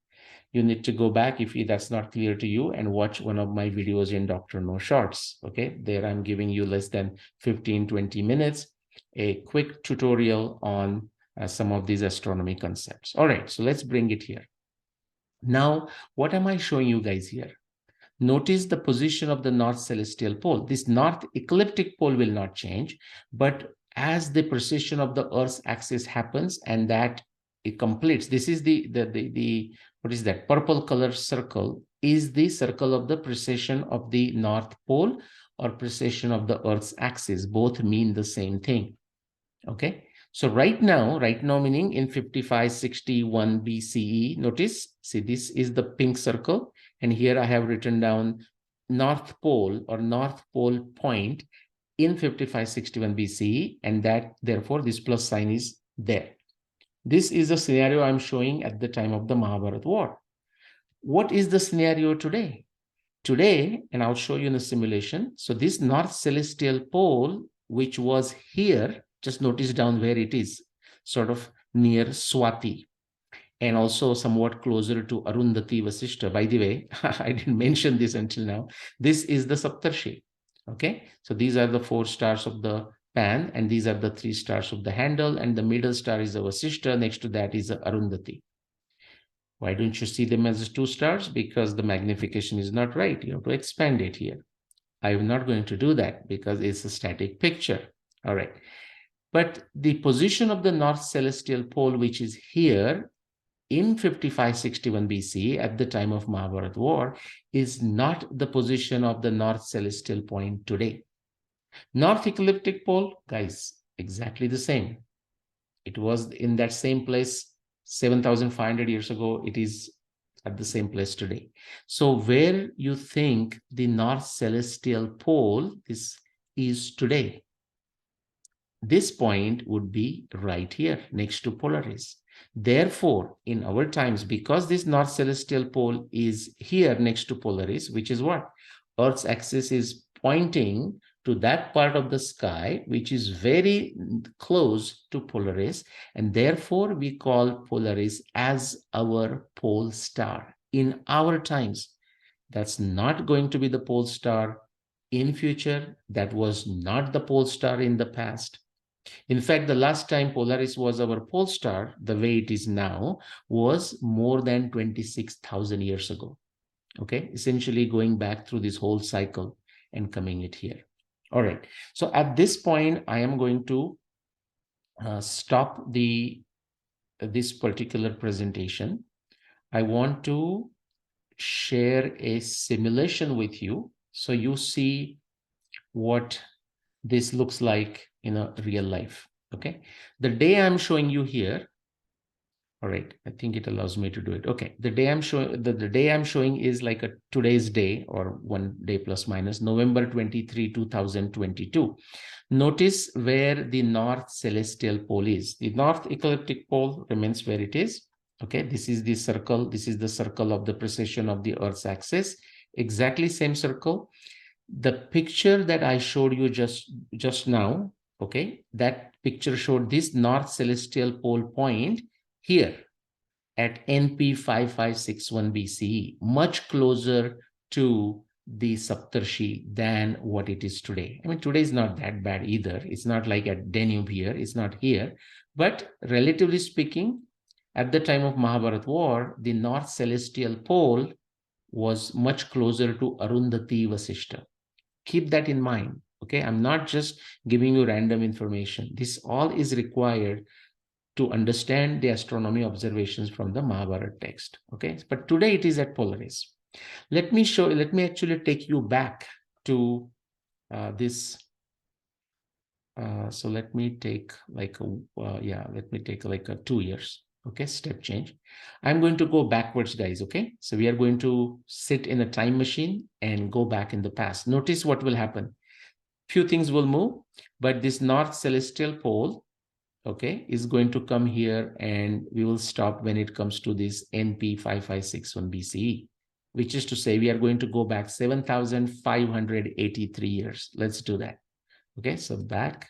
You need to go back if that's not clear to you and watch one of my videos in Dr. No Shorts. Okay, there I'm giving you less than 15-20 minutes, a quick tutorial on some of these astronomy concepts. All right, so let's bring it here. Now, what am I showing you guys here? Notice the position of the north celestial pole. This north ecliptic pole will not change, but as the precession of the Earth's axis happens and that it completes, this is the what is that purple color circle is the circle of the precession of the North Pole or precession of the Earth's axis. Both mean the same thing. Okay. So right now meaning in 5561 BCE, notice, see, this is the pink circle. And here I have written down North Pole or North Pole point in 5561 BCE. And that, therefore, this plus sign is there. This is the scenario I'm showing at the time of the Mahabharata war. What is the scenario today? Today, and I'll show you in the simulation. So this North Celestial Pole, which was here, just notice down where it is, sort of near Swati, and also somewhat closer to Arundhati Vasishta. By the way, I didn't mention this until now. This is the Saptarshi. Okay, so these are the 4 stars of the pan, and these are the 3 stars of the handle, and the middle star is a Vasishta. Next to that is a Arundhati. Why don't you see them as 2 stars? Because the magnification is not right. You have to expand it here. I'm not going to do that because it's a static picture. All right. But the position of the North Celestial Pole, which is here in 5561 BC at the time of Mahabharata war, is not the position of the North Celestial Point today. North Ecliptic Pole, guys, exactly the same. It was in that same place 7,500 years ago. It is at the same place today. So where you think the North Celestial Pole is today, this point would be right here next to Polaris. Therefore, in our times, because this North Celestial Pole is here next to Polaris, which is what? Earth's axis is pointing to that part of the sky, which is very close to Polaris. And therefore, we call Polaris as our pole star in our times. That's not going to be the pole star in future. That was not the pole star in the past. In fact, the last time Polaris was our pole star, the way it is now, was more than 26,000 years ago. Okay, essentially going back through this whole cycle and coming it here. All right, so at this point, I am going to stop this particular presentation. I want to share a simulation with you so you see what this looks like in a real life. Okay, the day I'm showing you here. All right, I think it allows me to do it. Okay, the day I'm showing the day I'm showing is like a today's day, or one day plus minus, November 23, 2022. Notice where the north celestial pole is. The north ecliptic pole remains where it is. Okay, this is the circle. This is the circle of the precession of the Earth's axis. Exactly same circle. The picture that I showed you just now, okay, that picture showed this north celestial pole point here at NP 5561 BCE, much closer to the Saptarshi than what it is today. I mean, today is not that bad either. It's not like at Danube here, it's not here. But relatively speaking, at the time of Mahabharata war, the north celestial pole was much closer to Arundhati Vasishta. Keep that in mind. Okay, I'm not just giving you random information. This all is required to understand the astronomy observations from the Mahabharata text. Okay, but today it is at Polaris. Let me actually take you back to this. So let me take like let me take like a 2 years. Okay, step change. I'm going to go backwards, guys. Okay, so we are going to sit in a time machine and go back in the past. Notice what will happen. Few things will move, but this north celestial pole, okay, is going to come here, and we will stop when it comes to this NP 5561 BCE, which is to say we are going to go back 7,583 years. Let's do that. Okay, so back.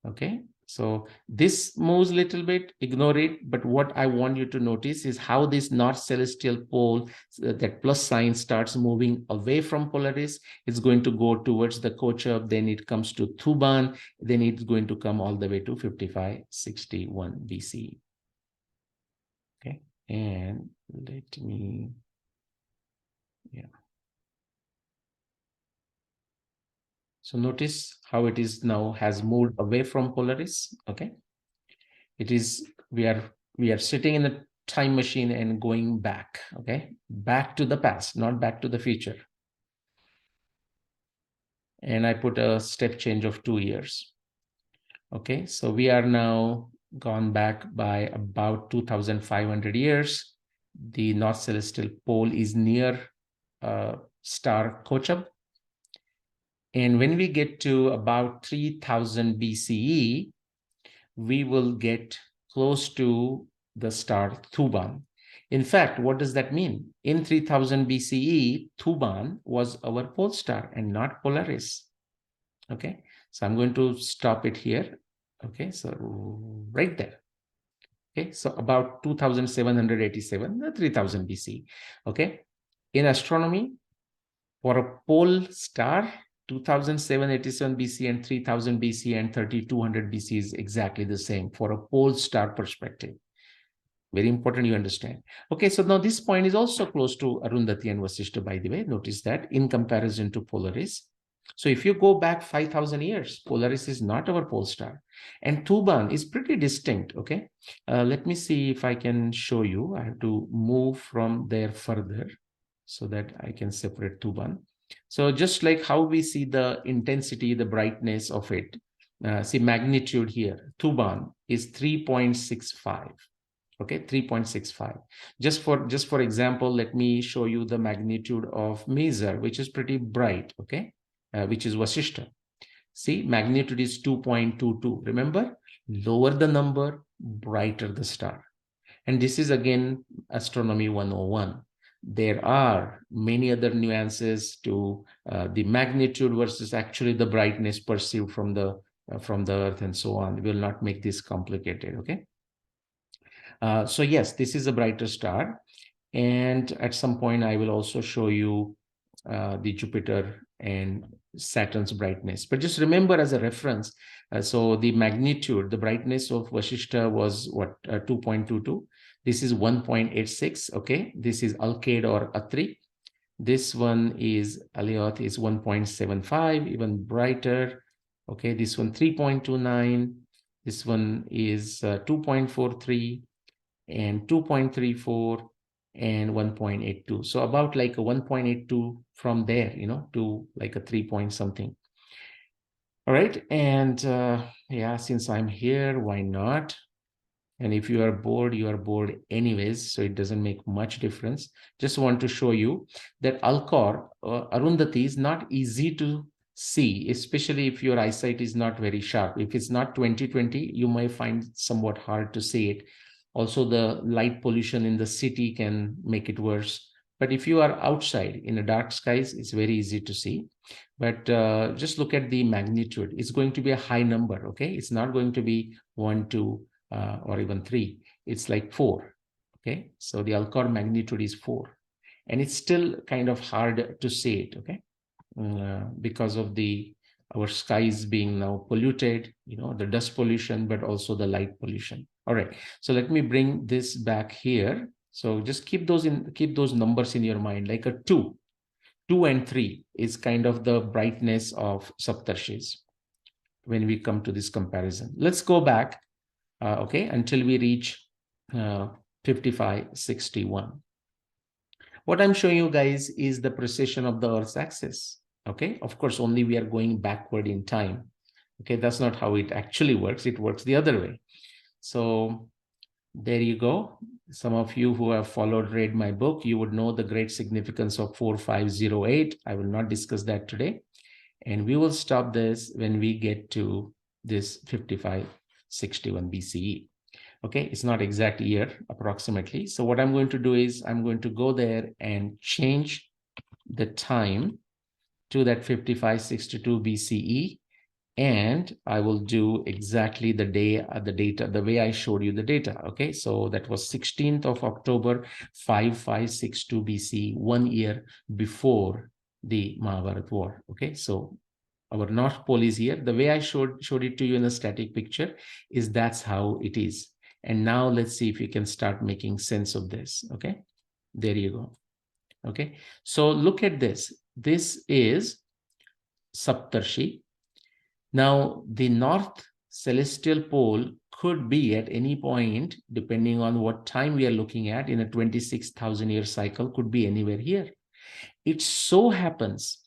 Okay, so this moves a little bit, ignore it. But what I want you to notice is how this north celestial pole, that plus sign, starts moving away from Polaris. It's going to go towards the Kochab, then it comes to Thuban, then it's going to come all the way to 5561 BCE. Okay, and let me, yeah. So notice how it is now has moved away from Polaris. Okay, it is, we are sitting in a time machine and going back. Okay, back to the past, not back to the future. And I put a step change of 2 years. Okay, so we are now gone back by about 2,500 years. The north celestial pole is near star Kochab. And when we get to about 3000 BCE, we will get close to the star Thuban. In fact, what does that mean? In 3000 BCE, Thuban was our pole star and not Polaris. Okay, so I'm going to stop it here. Okay, so right there. Okay, so about 2787, 3000 BC. Okay, in astronomy, for a pole star, 2787 BC and 3000 BC and 3200 BC is exactly the same for a pole star perspective. Very important you understand. Okay, so now this point is also close to Arundhati and Vasishta, by the way. Notice that in comparison to Polaris. So if you go back 5,000 years, Polaris is not our pole star. And Thuban is pretty distinct, okay? Let me see if I can show you. I have to move from there further so that I can separate Thuban. So just like how we see the intensity, the brightness of it, see magnitude here, Thuban is 3.65. Okay, 3.65. Just for example, let me show you the magnitude of Mizar, which is pretty bright, okay, which is Vasishta. See, magnitude is 2.22. Remember, lower the number, brighter the star. And this is again Astronomy 101. There are many other nuances to the magnitude versus actually the brightness perceived from the Earth and so on. We will not make this complicated, okay? So yes, this is a brighter star. And at some point, I will also show you the Jupiter and Saturn's brightness. But just remember as a reference, so the magnitude, the brightness of Vasishta was what, 2.22. This is 1.86, okay? This is Alkade or Atri. This one is Alioth is 1.75, even brighter. Okay, this one 3.29. This one is 2.43 and 2.34 and 1.82. So about like a 1.82 from there, to like a 3 point something. All right. And yeah, since I'm here, why not? And if you are bored anyways, so it doesn't make much difference. Just want to show you that Alcor, Arundhati, is not easy to see, especially if your eyesight is not very sharp. If it's not 20/20, you might find somewhat hard to see it. Also, the light pollution in the city can make it worse. But if you are outside in the dark skies, it's very easy to see. But just look at the magnitude. It's going to be a high number, okay? It's not going to be 1, 2, or even 3. It's like 4, okay? So the Alcor magnitude is 4. And it's still kind of hard to see it, okay? Because of our skies being now polluted, the dust pollution, but also the light pollution. All right, so let me bring this back here. So just keep those numbers in your mind, like a 2 and 3 is kind of the brightness of Saptarshis when we come to this comparison. Let's go back, okay, until we reach 5561. What I'm showing you guys is the precession of the Earth's axis. Okay, of course, only we are going backward in time. Okay, that's not how it actually works. It works the other way. So there you go. Some of you who have read my book, you would know the great significance of 4508. I will not discuss that today. And we will stop this when we get to this 5561 BCE. Okay, it's not exact year approximately. So what I'm going to do is I'm going to go there and change the time to that 5562 BCE. And I will do exactly the day, the data, the way I showed you the data. Okay, so that was 16th of October, 5562 BCE, 1 year before the Mahabharata war. Okay, so our North Pole is here. The way I showed it to you in a static picture is that's how it is. And now let's see if we can start making sense of this. Okay, there you go. Okay, so look at this. This is Saptarshi. Now, the north celestial pole could be at any point, depending on what time we are looking at in a 26,000-year cycle, could be anywhere here. It so happens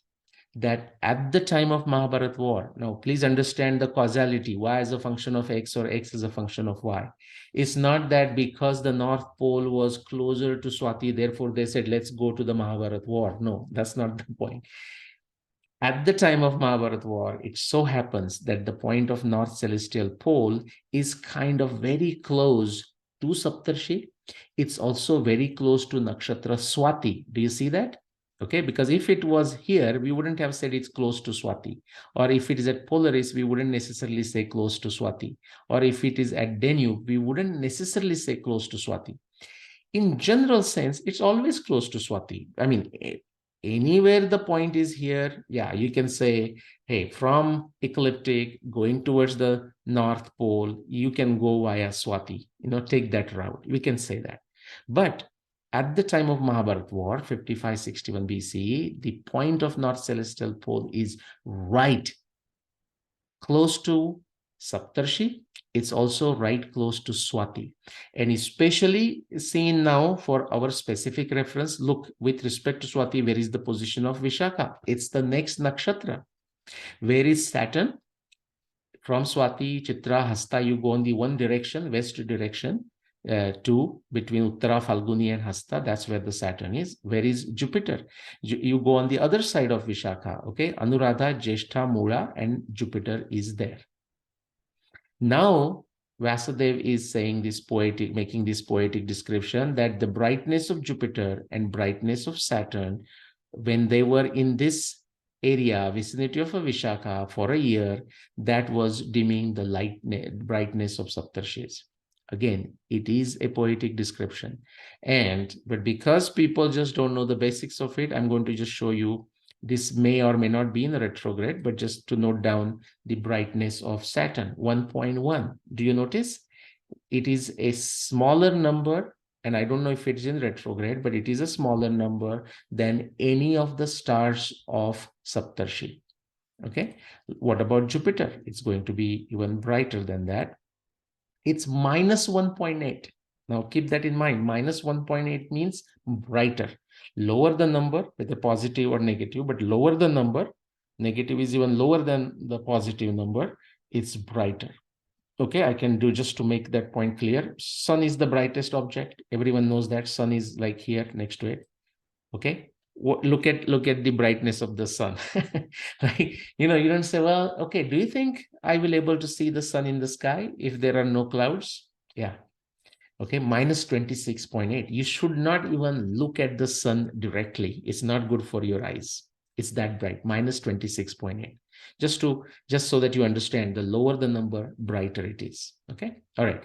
that at the time of Mahabharata war, now please understand the causality, y is a function of x or x is a function of y. It's not that because the North Pole was closer to Swati, therefore they said, let's go to the Mahabharata war. No, that's not the point. At the time of Mahabharata war, it so happens that the point of North Celestial Pole is kind of very close to Saptarshi. It's also very close to Nakshatra Swati. Do you see that? Okay, because if it was here, we wouldn't have said it's close to Swati. Or if it is at Polaris, we wouldn't necessarily say close to Swati. Or if it is at Danube, we wouldn't necessarily say close to Swati. In general sense, it's always close to Swati. I mean, anywhere the point is here, yeah, you can say, hey, from ecliptic going towards the North Pole, you can go via Swati, take that route. We can say that. But at the time of Mahabharata war, 5561 BCE, the point of North Celestial Pole is right close to Saptarshi. It's also right close to Swati. And especially seen now for our specific reference, look, with respect to Swati, where is the position of Vishakha? It's the next nakshatra. Where is Saturn? From Swati, Chitra, Hasta, you go in the one direction, west direction, to between Uttara, Falguni and Hasta. That's where the Saturn is. Where is Jupiter? You go on the other side of Vishakha, okay? Anuradha, Jeshta, Mula, and Jupiter is there. Now, Vasudev is saying making this poetic description that the brightness of Jupiter and brightness of Saturn, when they were in this area, vicinity of a Vishakha for a year, that was dimming the brightness of Saptarshis. Again, it is a poetic description. But because people just don't know the basics of it, I'm going to just show you. This may or may not be in retrograde, but just to note down the brightness of Saturn, 1.1. Do you notice? It is a smaller number, and I don't know if it's in retrograde, but it is a smaller number than any of the stars of Saptarshi. Okay. What about Jupiter? It's going to be even brighter than that. It's minus 1.8. Now keep that in mind. Minus 1.8 means brighter. Lower the number, whether positive or negative, but lower the number, negative is even lower than the positive number, it's brighter. Okay, I can do just to make that point clear. Sun is the brightest object. Everyone knows that sun is like here next to it. Okay, look at the brightness of the sun. Right? You don't say, well, okay, do you think I will able to see the sun in the sky if there are no clouds? Yeah. Okay, minus 26.8. You should not even look at the sun directly. It's not good for your eyes. It's that bright, minus 26.8. Just so that you understand, the lower the number, brighter it is. Okay, all right.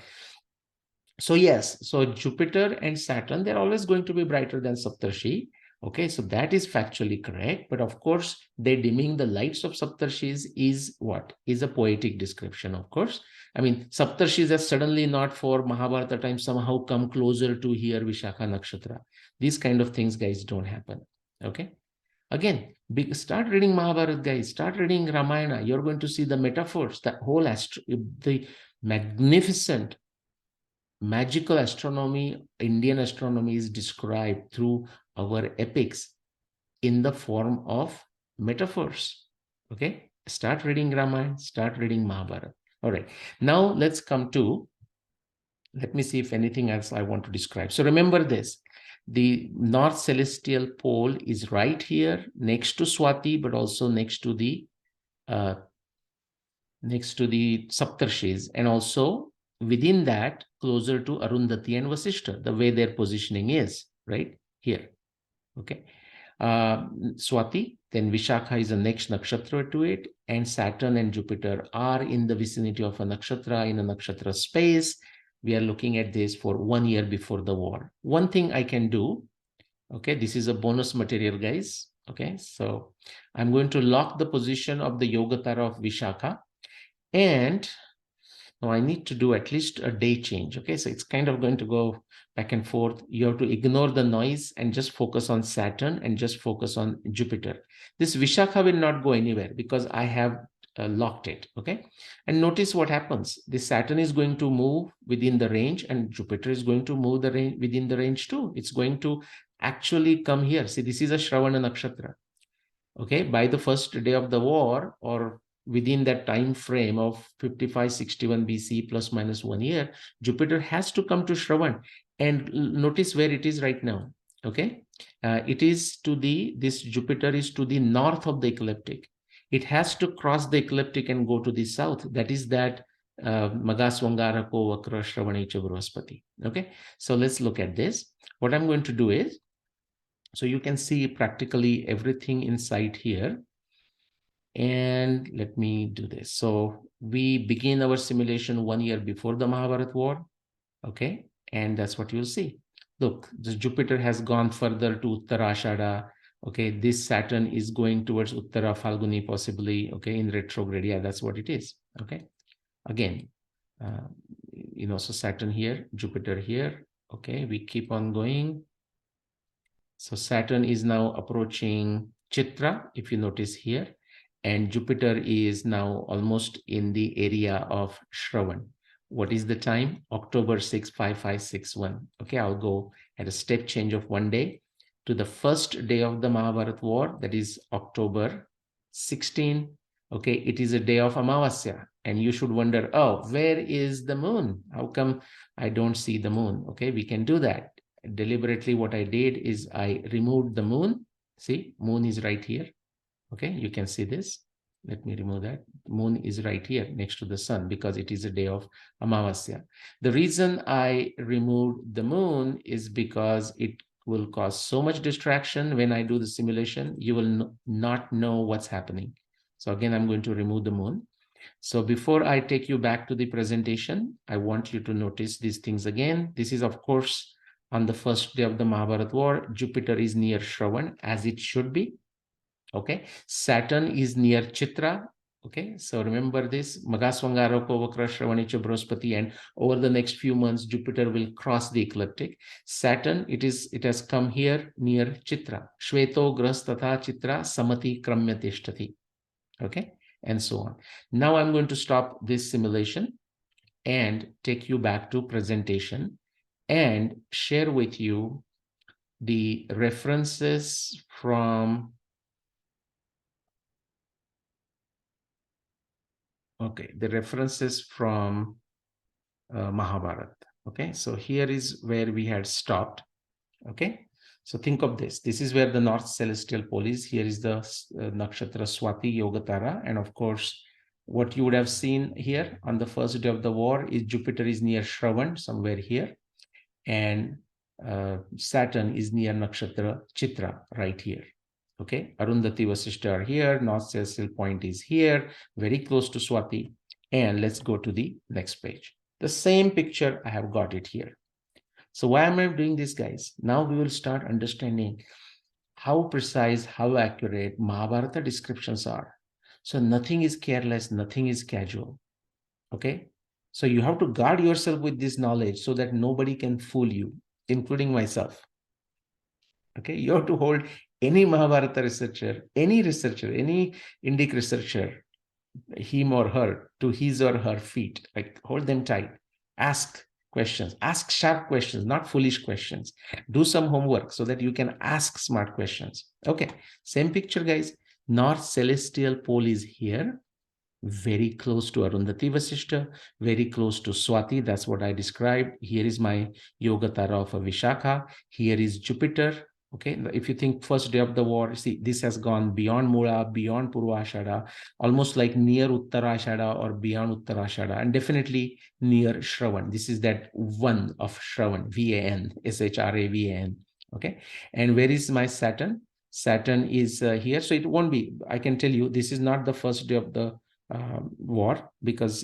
So yes, so Jupiter and Saturn, they're always going to be brighter than Saptarshi. Okay, so that is factually correct. But of course, they dimming the lights of Saptarshis is what? Is a poetic description, of course. I mean, Saptarshis have suddenly not for Mahabharata time somehow come closer to here Vishakha Nakshatra. These kind of things, guys, don't happen. Okay. Again, start reading Mahabharata, guys. Start reading Ramayana. You're going to see the metaphors, the whole the magnificent magical astronomy, Indian astronomy is described through our epics in the form of metaphors. Okay, start reading Ramayana, start reading Mahabharata. All right, now let's come to, let me see if anything else I want to describe. So remember this, the North Celestial Pole is right here next to Swati, but also next to the Saptarshis, and also within that closer to Arundhati and Vasishta, the way their positioning is right here. Okay, Swati, then Vishakha is the next nakshatra to it, and Saturn and Jupiter are in the vicinity of a nakshatra, in a nakshatra space. We are looking at this for 1 year before the war. One thing I can do, okay, this is a bonus material, guys. Okay, so I'm going to lock the position of the Yogatara of Vishakha, and now I need to do at least a day change. Okay, so it's kind of going to go back and forth. You have to ignore the noise and just focus on Saturn and just focus on Jupiter. This Vishakha will not go anywhere because I have locked it. Okay, and notice what happens. The Saturn is going to move within the range, and Jupiter is going to move the range within the range too. It's going to actually come here. See, this is a Shravana nakshatra. Okay, by the first day of the war, or within that time frame of 5561 BCE plus minus 1 year, Jupiter has to come to Shravan. And notice where it is right now. Okay, it is to this Jupiter is to the north of the ecliptic. It has to cross the ecliptic and go to the south. That is that Magaswangara ko Vakra Shravanicha Bruhaspati. Okay, so let's look at this. What I'm going to do is, so you can see practically everything inside here. And let me do this. So we begin our simulation 1 year before the Mahabharata war. Okay, and that's what you'll see. Look, this Jupiter has gone further to Uttara Ashada. Okay, this Saturn is going towards Uttara Falguni possibly. Okay, in retrograde. Yeah, that's what it is. Okay, again, so Saturn here, Jupiter here. Okay, we keep on going. So Saturn is now approaching Chitra, if you notice here, and Jupiter is now almost in the area of Shravan. What is the time? October 6, 5561. Okay, I'll go at a step change of 1 day to the first day of the Mahabharata war, that is October 16. Okay, it is a day of Amavasya, and you should wonder, oh, where is the moon? How come I don't see the moon? Okay, we can do that. Deliberately, what I did is I removed the moon. See, moon is right here. Okay, you can see this. Let me remove that. Moon is right here next to the sun because it is a day of Amavasya. The reason I removed the moon is because it will cause so much distraction when I do the simulation. You will not know what's happening. So again, I'm going to remove the moon. So before I take you back to the presentation, I want you to notice these things again. This is, of course, on the first day of the Mahabharata war. Jupiter is near Shravan, as it should be. Okay, Saturn is near Chitra. Okay, so remember this, Magaswangara ko Vakra Shravanicha Bruhaspati, and over the next few months, Jupiter will cross the ecliptic. Saturn, it has come here near Chitra. Shveto Grastatha Chitra Samati Kramya Tishtati. Okay, and so on. Now I'm going to stop this simulation. and take you back to presentation and share with you the references from, the references from Mahabharata. Okay, so here is where we had stopped. Okay, so think of this. This is where the North Celestial Pole is. Here is the nakshatra Swati Yogatara. And of course, what you would have seen here on the first day of the war is Jupiter is near Shravan, somewhere here. And Saturn is near nakshatra Chitra, right here. Okay, Arundhati Vasishta are here. North Celestial Point is here, very close to Swati. And let's go to the next page. The same picture, I have got it here. So why am I doing this, guys? Now we will start understanding how precise, how accurate Mahabharata descriptions are. So nothing is careless, nothing is casual. Okay? So you have to guard yourself with this knowledge so that nobody can fool you, including myself. Okay? You have to hold any Mahabharata researcher, any Indic researcher, him or her, to his or her feet. Like, hold them tight. Ask questions. Ask sharp questions, not foolish questions. Do some homework so that you can ask smart questions. Okay, same picture, guys. North Celestial Pole is here, very close to Arundhati Vasishta, very close to Swati. That's what I described. Here is my Yogatara of a Vishakha. Here is Jupiter. Okay, if you think first day of the war, see, this has gone beyond Mula, beyond Purvashada, almost like near Uttarashada or beyond Uttarashada, and definitely near Shravan. This is that one of Shravan, V-A-N, S-H-R-A-V-A-N. Okay, and where is my Saturn? Saturn is here. So it won't be, I can tell you, this is not the first day of the war, because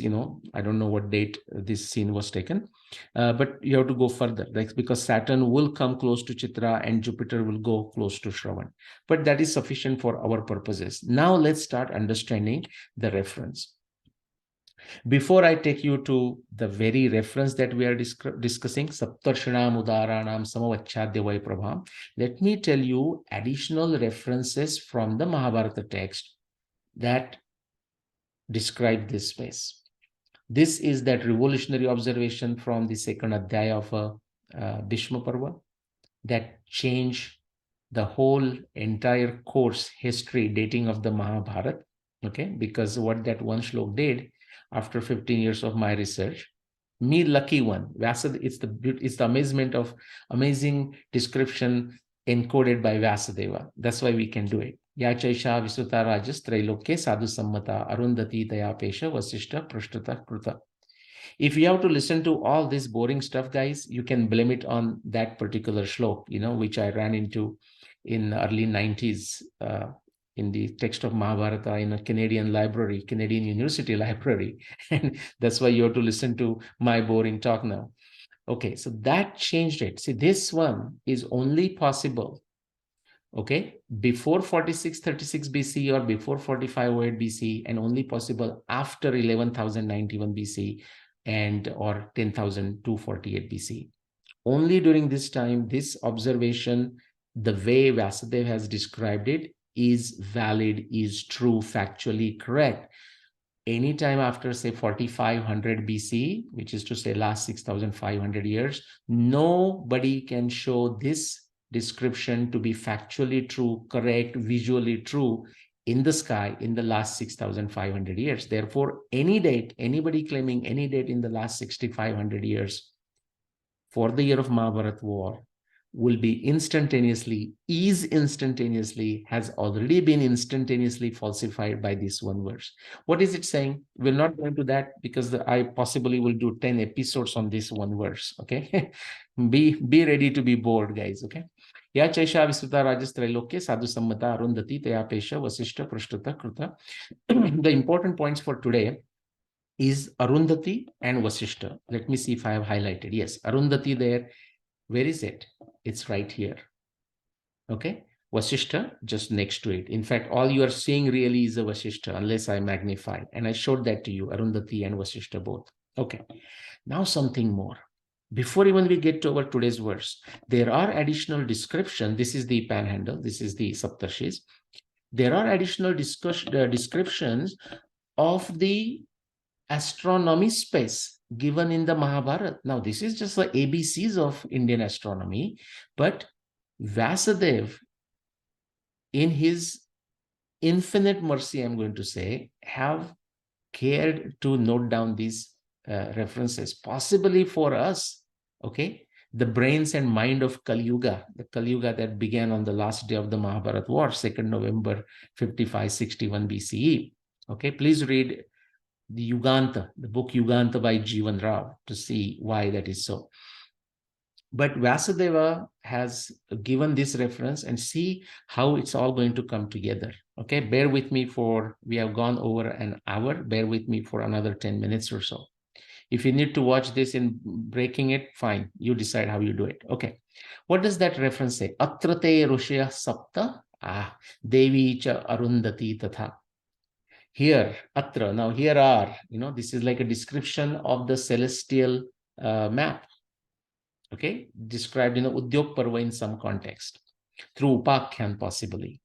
I don't know what date this scene was taken, but you have to go further, like, because Saturn will come close to Chitra and Jupiter will go close to Shravan, but that is sufficient for our purposes. Now let's start understanding the reference. Before I take you to the very reference that we are discussing, Saptarshinam Udaranam Samavachadhyavai Prabham, let me tell you additional references from the Mahabharata text that describe this space. This is that revolutionary observation from the second Adhyaya of Bhishma Parva that changed the whole entire course history dating of the Mahabharata. Okay, because what that one shlok did, after 15 years of my research, me lucky one, Vyasa, it's the amazing description encoded by Vyasadeva. That's why we can do it. Yachaisha Visuta Rajas Trailokya Sadhu Sammata Arundhati Dayapesha Vasishta Prashtata Kruta. If you have to listen to all this boring stuff, guys, you can blame it on that particular shlok, which I ran into in early 90s in the text of Mahabharata in a Canadian University library. And that's why you have to listen to my boring talk now. Okay, so that changed it. See, this one is only possible, okay, before 4636 BC or before 4508 BC, and only possible after 11,091 BC and or 10,248 BC. Only during this time, this observation, the way Vyasadeva has described it, is valid, is true, factually correct. Anytime after, say, 4500 BC, which is to say last 6,500 years, nobody can show this description to be factually true, correct, visually true in the sky in the last 6,500 years. Therefore, any date, anybody claiming any date in the last 6,500 years for the year of Mahabharata war will be has already been instantaneously falsified by this one verse. What is it saying? We're not going to that because I possibly will do 10 episodes on this one verse, okay? Be ready to be bored, guys, okay? Ya Chaisha Visuta Rajas Trailokya Sadhu Sammata Arundhati Tayapesha Vasishta Prashtata Kruta. The important points for today is Arundhati and Vasishta. Let me see if I have highlighted. Yes, Arundhati there. Where is it? It's right here. Okay. Vasishta just next to it. In fact, all you are seeing really is a Vasishta unless I magnify. And I showed that to you, Arundhati and Vasishta both. Okay. Now something more. Before even we get to our today's verse, there are additional descriptions. This is the panhandle. This is the Saptarshis. There are additional descriptions of the astronomy space given in the Mahabharata. Now, this is just the ABCs of Indian astronomy, but Vyasadeva, in his infinite mercy, I'm going to say, have cared to note down these references, possibly for us, okay? The brains and mind of Kali Yuga, the Kali Yuga that began on the last day of the Mahabharata war, 2nd November 5561 BCE. Okay, please read the Yuganta, the book Yuganta by Jivan Rao to see why that is so. But Vyasadeva has given this reference, and see how it's all going to come together. Okay, bear with me for, we have gone over an hour. Bear with me for another 10 minutes or so. If you need to watch this in breaking it, fine. You decide how you do it. Okay. What does that reference say? Atrate Rushya Sapta Devi cha Arundhati Tatha. Here, Atra. Now, here are, this is like a description of the celestial map. Okay, described in the Udyog Parva in some context, through Upakhyan possibly.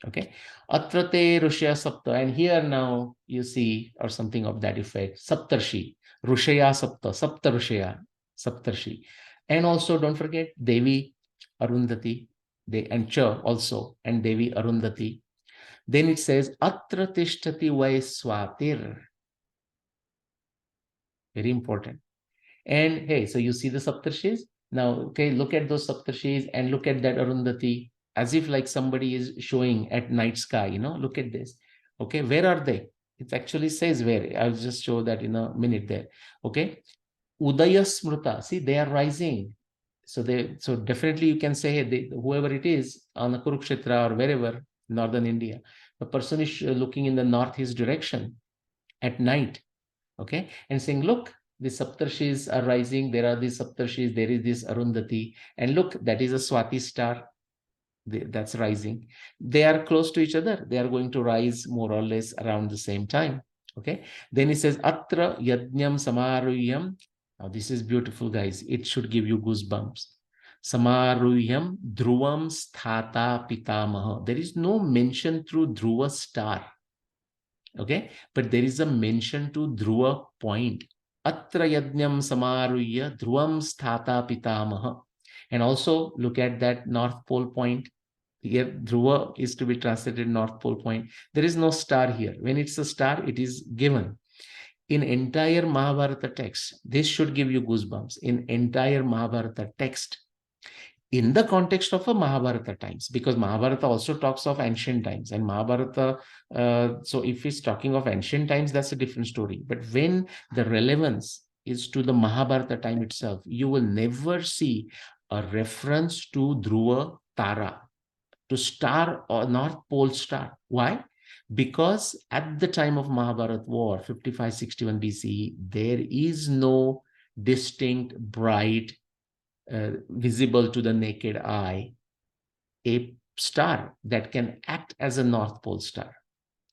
Okay, Atrate Rushya Sapta, and here now you see, or something of that effect, Saptarshi, Rushya Sapta, Saptarushya, Saptarshi. And also don't forget Devi Arundhati, and Cha also, and Devi Arundhati. Then it says, Atra Tishtati Vai Swatir. Very important. And hey, so you see the Saptarshis? Now, okay, look at those Saptarshis and look at that Arundhati, as if like somebody is showing at night sky, look at this. Okay, where are they? It actually says where. I'll just show that in a minute there. Okay, Udaya Smruta, see, they are rising. So definitely you can say, hey, whoever it is on the Kurukshetra or wherever, northern India, the person is looking in the northeast direction at night. Okay, and saying, look, the Saptarshis are rising. There are these Saptarshis. There is this Arundhati. And look, that is a Swati star that's rising. They are close to each other. They are going to rise more or less around the same time. Okay. Then he says, Atra Yajnam Samaruyam. Now, this is beautiful, guys. It should give you goosebumps. Samaruyam Dhruvam Sthata Pitamaha. There is no mention through Dhruva star. Okay, but there is a mention to Dhruva point. Atra yajnam samaruyya dhruvam sthata pitamaha. And also look at that North Pole point. Here, Dhruva is to be translated North Pole point. There is no star here. When it's a star, it is given. In entire Mahabharata text, this should give you goosebumps. In entire Mahabharata text, in the context of a Mahabharata times, because Mahabharata also talks of ancient times, and Mahabharata, so if it's talking of ancient times, that's a different story. But when the relevance is to the Mahabharata time itself, you will never see a reference to Dhruva Tara, to star or North Pole star. Why? Because at the time of Mahabharata war, 5561 BCE, there is no distinct, bright, visible to the naked eye, a star that can act as a North Pole star.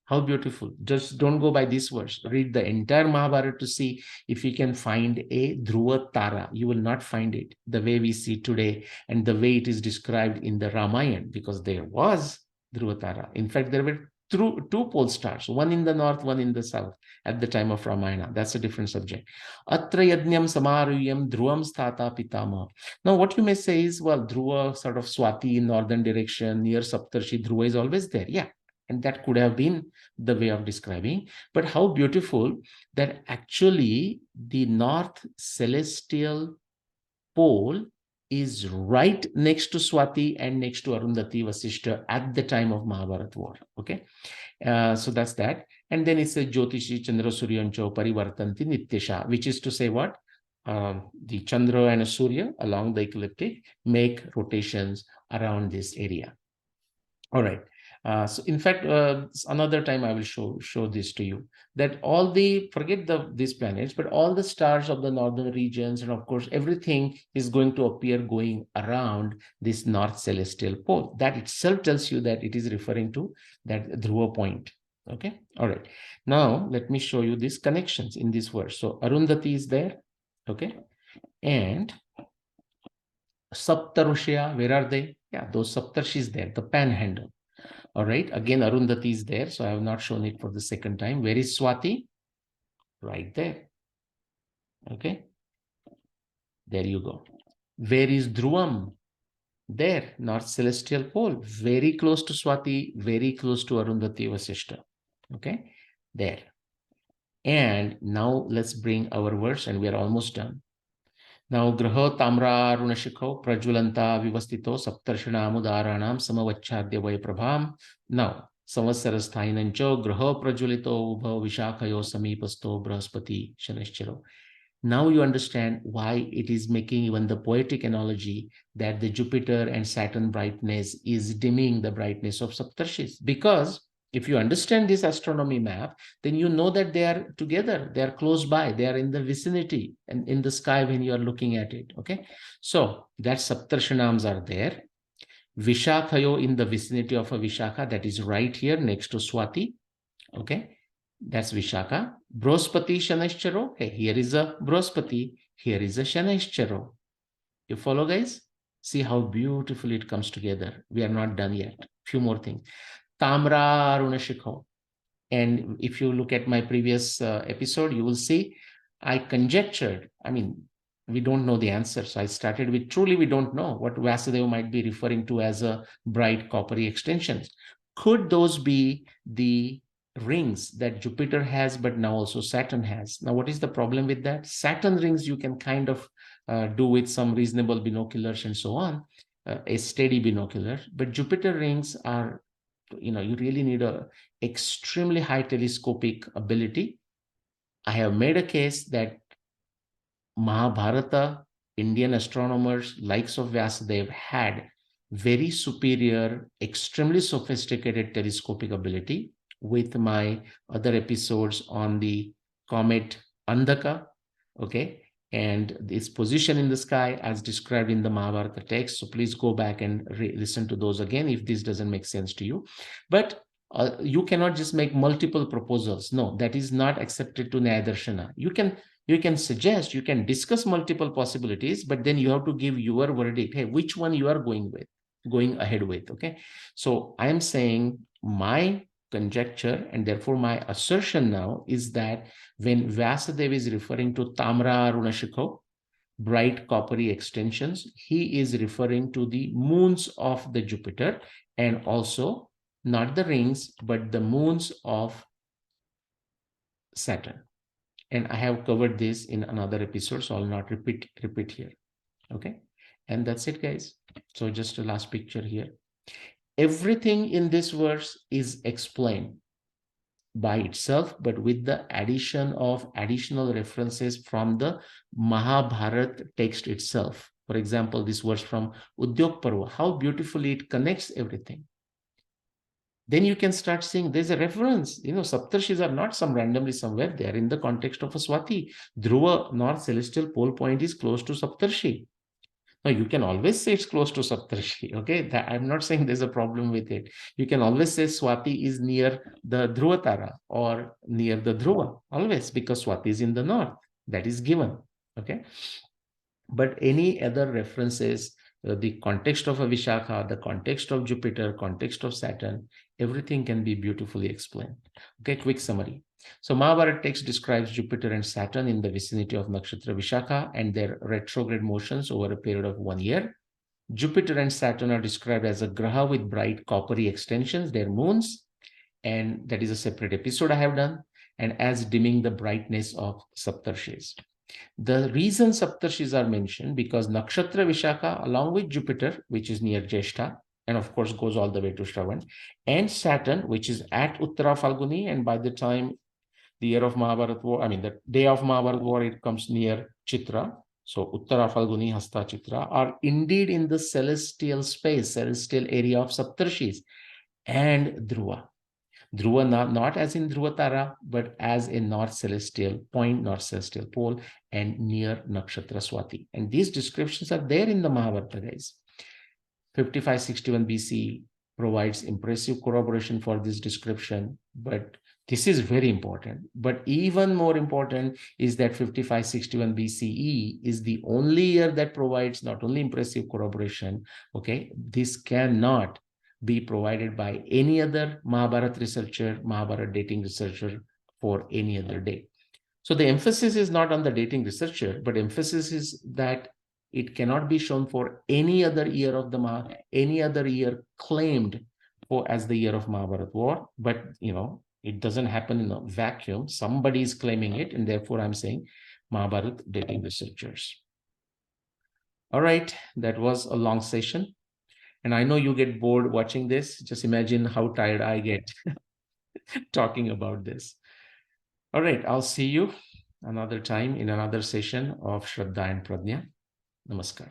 How beautiful. Just don't go by this verse. Read the entire Mahabharata to see if you can find a Dhruva Tara. You will not find it the way we see today and the way it is described in the Ramayana, because there was Dhruva Tara. In fact, there were two pole stars, one in the north, one in the south at the time of Ramayana. That's a different subject. Atra yajnam samaruyam dhruvam sthata pitama. Now, what you may say is, well, Dhruva, sort of Swati in northern direction, near Saptarshi, Dhruva is always there. Yeah, and that could have been the way of describing. But how beautiful that actually the north celestial pole is right next to Swati and next to Arundhati Vasishta at the time of Mahabharata war. Okay, so that's that. And then it's a Jyotishi Chandra Suryancho Parivartanti Nityasha, which is to say what? The Chandra and a Surya along the ecliptic make rotations around this area. All right. So in fact, another time I will show this to you, that all forget these planets, but all the stars of the northern regions, and of course, everything is going to appear going around this north celestial pole. That itself tells you that it is referring to that Dhruva point. Okay. All right. Now, let me show you these connections in this verse. So Arundhati is there. Okay. And Saptarushya, where are they? Yeah, those Saptarshis there, the panhandle. All right, again, Arundhati is there, so I have not shown it for the second time. Where is Swati? Right there. Okay, there you go. Where is Dhruvam? There, North Celestial Pole, very close to Swati, very close to Arundhati Vasishta. Okay, there. And now let's bring our verse, and we are almost done. Now, Graha Tamra Runashikho Prajulanta Vivastito Saptarshanam Samavachadya Prabham. Now, Samvatsarasthainancho Graha Prajulito Ubha Vishakhayo Samipasto Brahaspati Shanishcharo. Now you understand why it is making even the poetic analogy that the Jupiter and Saturn brightness is dimming the brightness of Saptarshis. Because if you understand this astronomy map, then you know that they are together, they are close by, they are in the vicinity and in the sky when you are looking at it. Okay, so that Saptarshanams are there. Vishakhayo in the vicinity of a Vishakha, that is right here next to Swati. Okay, that's Vishakha. Brospati Shanaischaro. Hey, here is a Brospati. Here is a Shanaischaro. You follow, guys? See how beautifully it comes together. We are not done yet. Few more things. Tamra Arunashikho. And if you look at my previous episode, you will see I conjectured. I mean, we don't know the answer. So I started with truly we don't know what Vasudeva might be referring to as a bright coppery extensions. Could those be the rings that Jupiter has, but now also Saturn has? Now, what is the problem with that? Saturn rings you can kind of do with some reasonable binoculars and so on, a steady binocular. But Jupiter rings are, you know, you really need a extremely high telescopic ability. I have made a case that Mahabharata, Indian astronomers, likes of Vyasadeva, had very superior, extremely sophisticated telescopic ability. With my other episodes on the comet Andhaka, okay, and its position in the sky as described in the Mahabharata text. So please go back and listen to those again if this doesn't make sense to you. But you cannot just make multiple proposals. No, that is not accepted to Nyaya Darshana. You can suggest, you can discuss multiple possibilities, but then you have to give your verdict. Hey, which one you are going ahead with, okay? So I am saying my conjecture and therefore my assertion now is that when Vyasadeva is referring to Tamra Runashikho, bright coppery extensions, he is referring to the moons of the Jupiter and also not the rings, but the moons of Saturn. And I have covered this in another episode, so I'll not repeat here. Okay, and that's it, guys. So just a last picture here. Everything in this verse is explained by itself, but with the addition of additional references from the Mahabharata text itself. For example, this verse from Udyog Parva, how beautifully it connects everything. Then you can start seeing there's a reference. You know, Saptarshis are not some randomly somewhere. They are in the context of a Swati. Dhruva, North Celestial Pole Point, is close to Saptarshi. Now, you can always say it's close to Saptarshi, okay? I'm not saying there's a problem with it. You can always say Swati is near the Dhruva Tara or near the Dhruva, always, because Swati is in the north. That is given, okay? But any other references, the context of a Vishakha, the context of Jupiter, context of Saturn, everything can be beautifully explained. Okay, quick summary. So Mahabharata text describes Jupiter and Saturn in the vicinity of Nakshatra Vishakha and their retrograde motions over a period of 1 year. Jupiter and Saturn are described as a graha with bright coppery extensions, their moons, and that is a separate episode I have done, and as dimming the brightness of Saptarshis. The reason Saptarshis are mentioned because Nakshatra Vishakha, along with Jupiter, which is near Jyeshtha, and of course goes all the way to Shravan, and Saturn, which is at Uttara Falguni, and by the time the year of Mahabharata war, I mean the day of Mahabharata war, it comes near Chitra. So Uttara Falguni, Hasta, Chitra are indeed in the celestial space, celestial area of Saptarshis and Dhruva. Dhruva not as in Dhruva Tara, but as a north celestial point, north celestial pole, and near Nakshatra Swati. And these descriptions are there in the Mahabharata, guys. 5561 BCE provides impressive corroboration for this description, but this is very important. But even more important is that 5561 BCE is the only year that provides not only impressive corroboration, okay, this cannot be provided by any other Mahabharata researcher, Mahabharata dating researcher for any other day. So the emphasis is not on the dating researcher, but emphasis is that it cannot be shown for any other year of the any other year claimed for as the year of Mahabharata war. But it doesn't happen in a vacuum. Somebody is claiming it, and therefore I'm saying Mahabharata dating researchers. All right, that was a long session. And I know you get bored watching this. Just imagine how tired I get talking about this. All right, I'll see you another time in another session of Shraddha and Pradnya. Namaskar.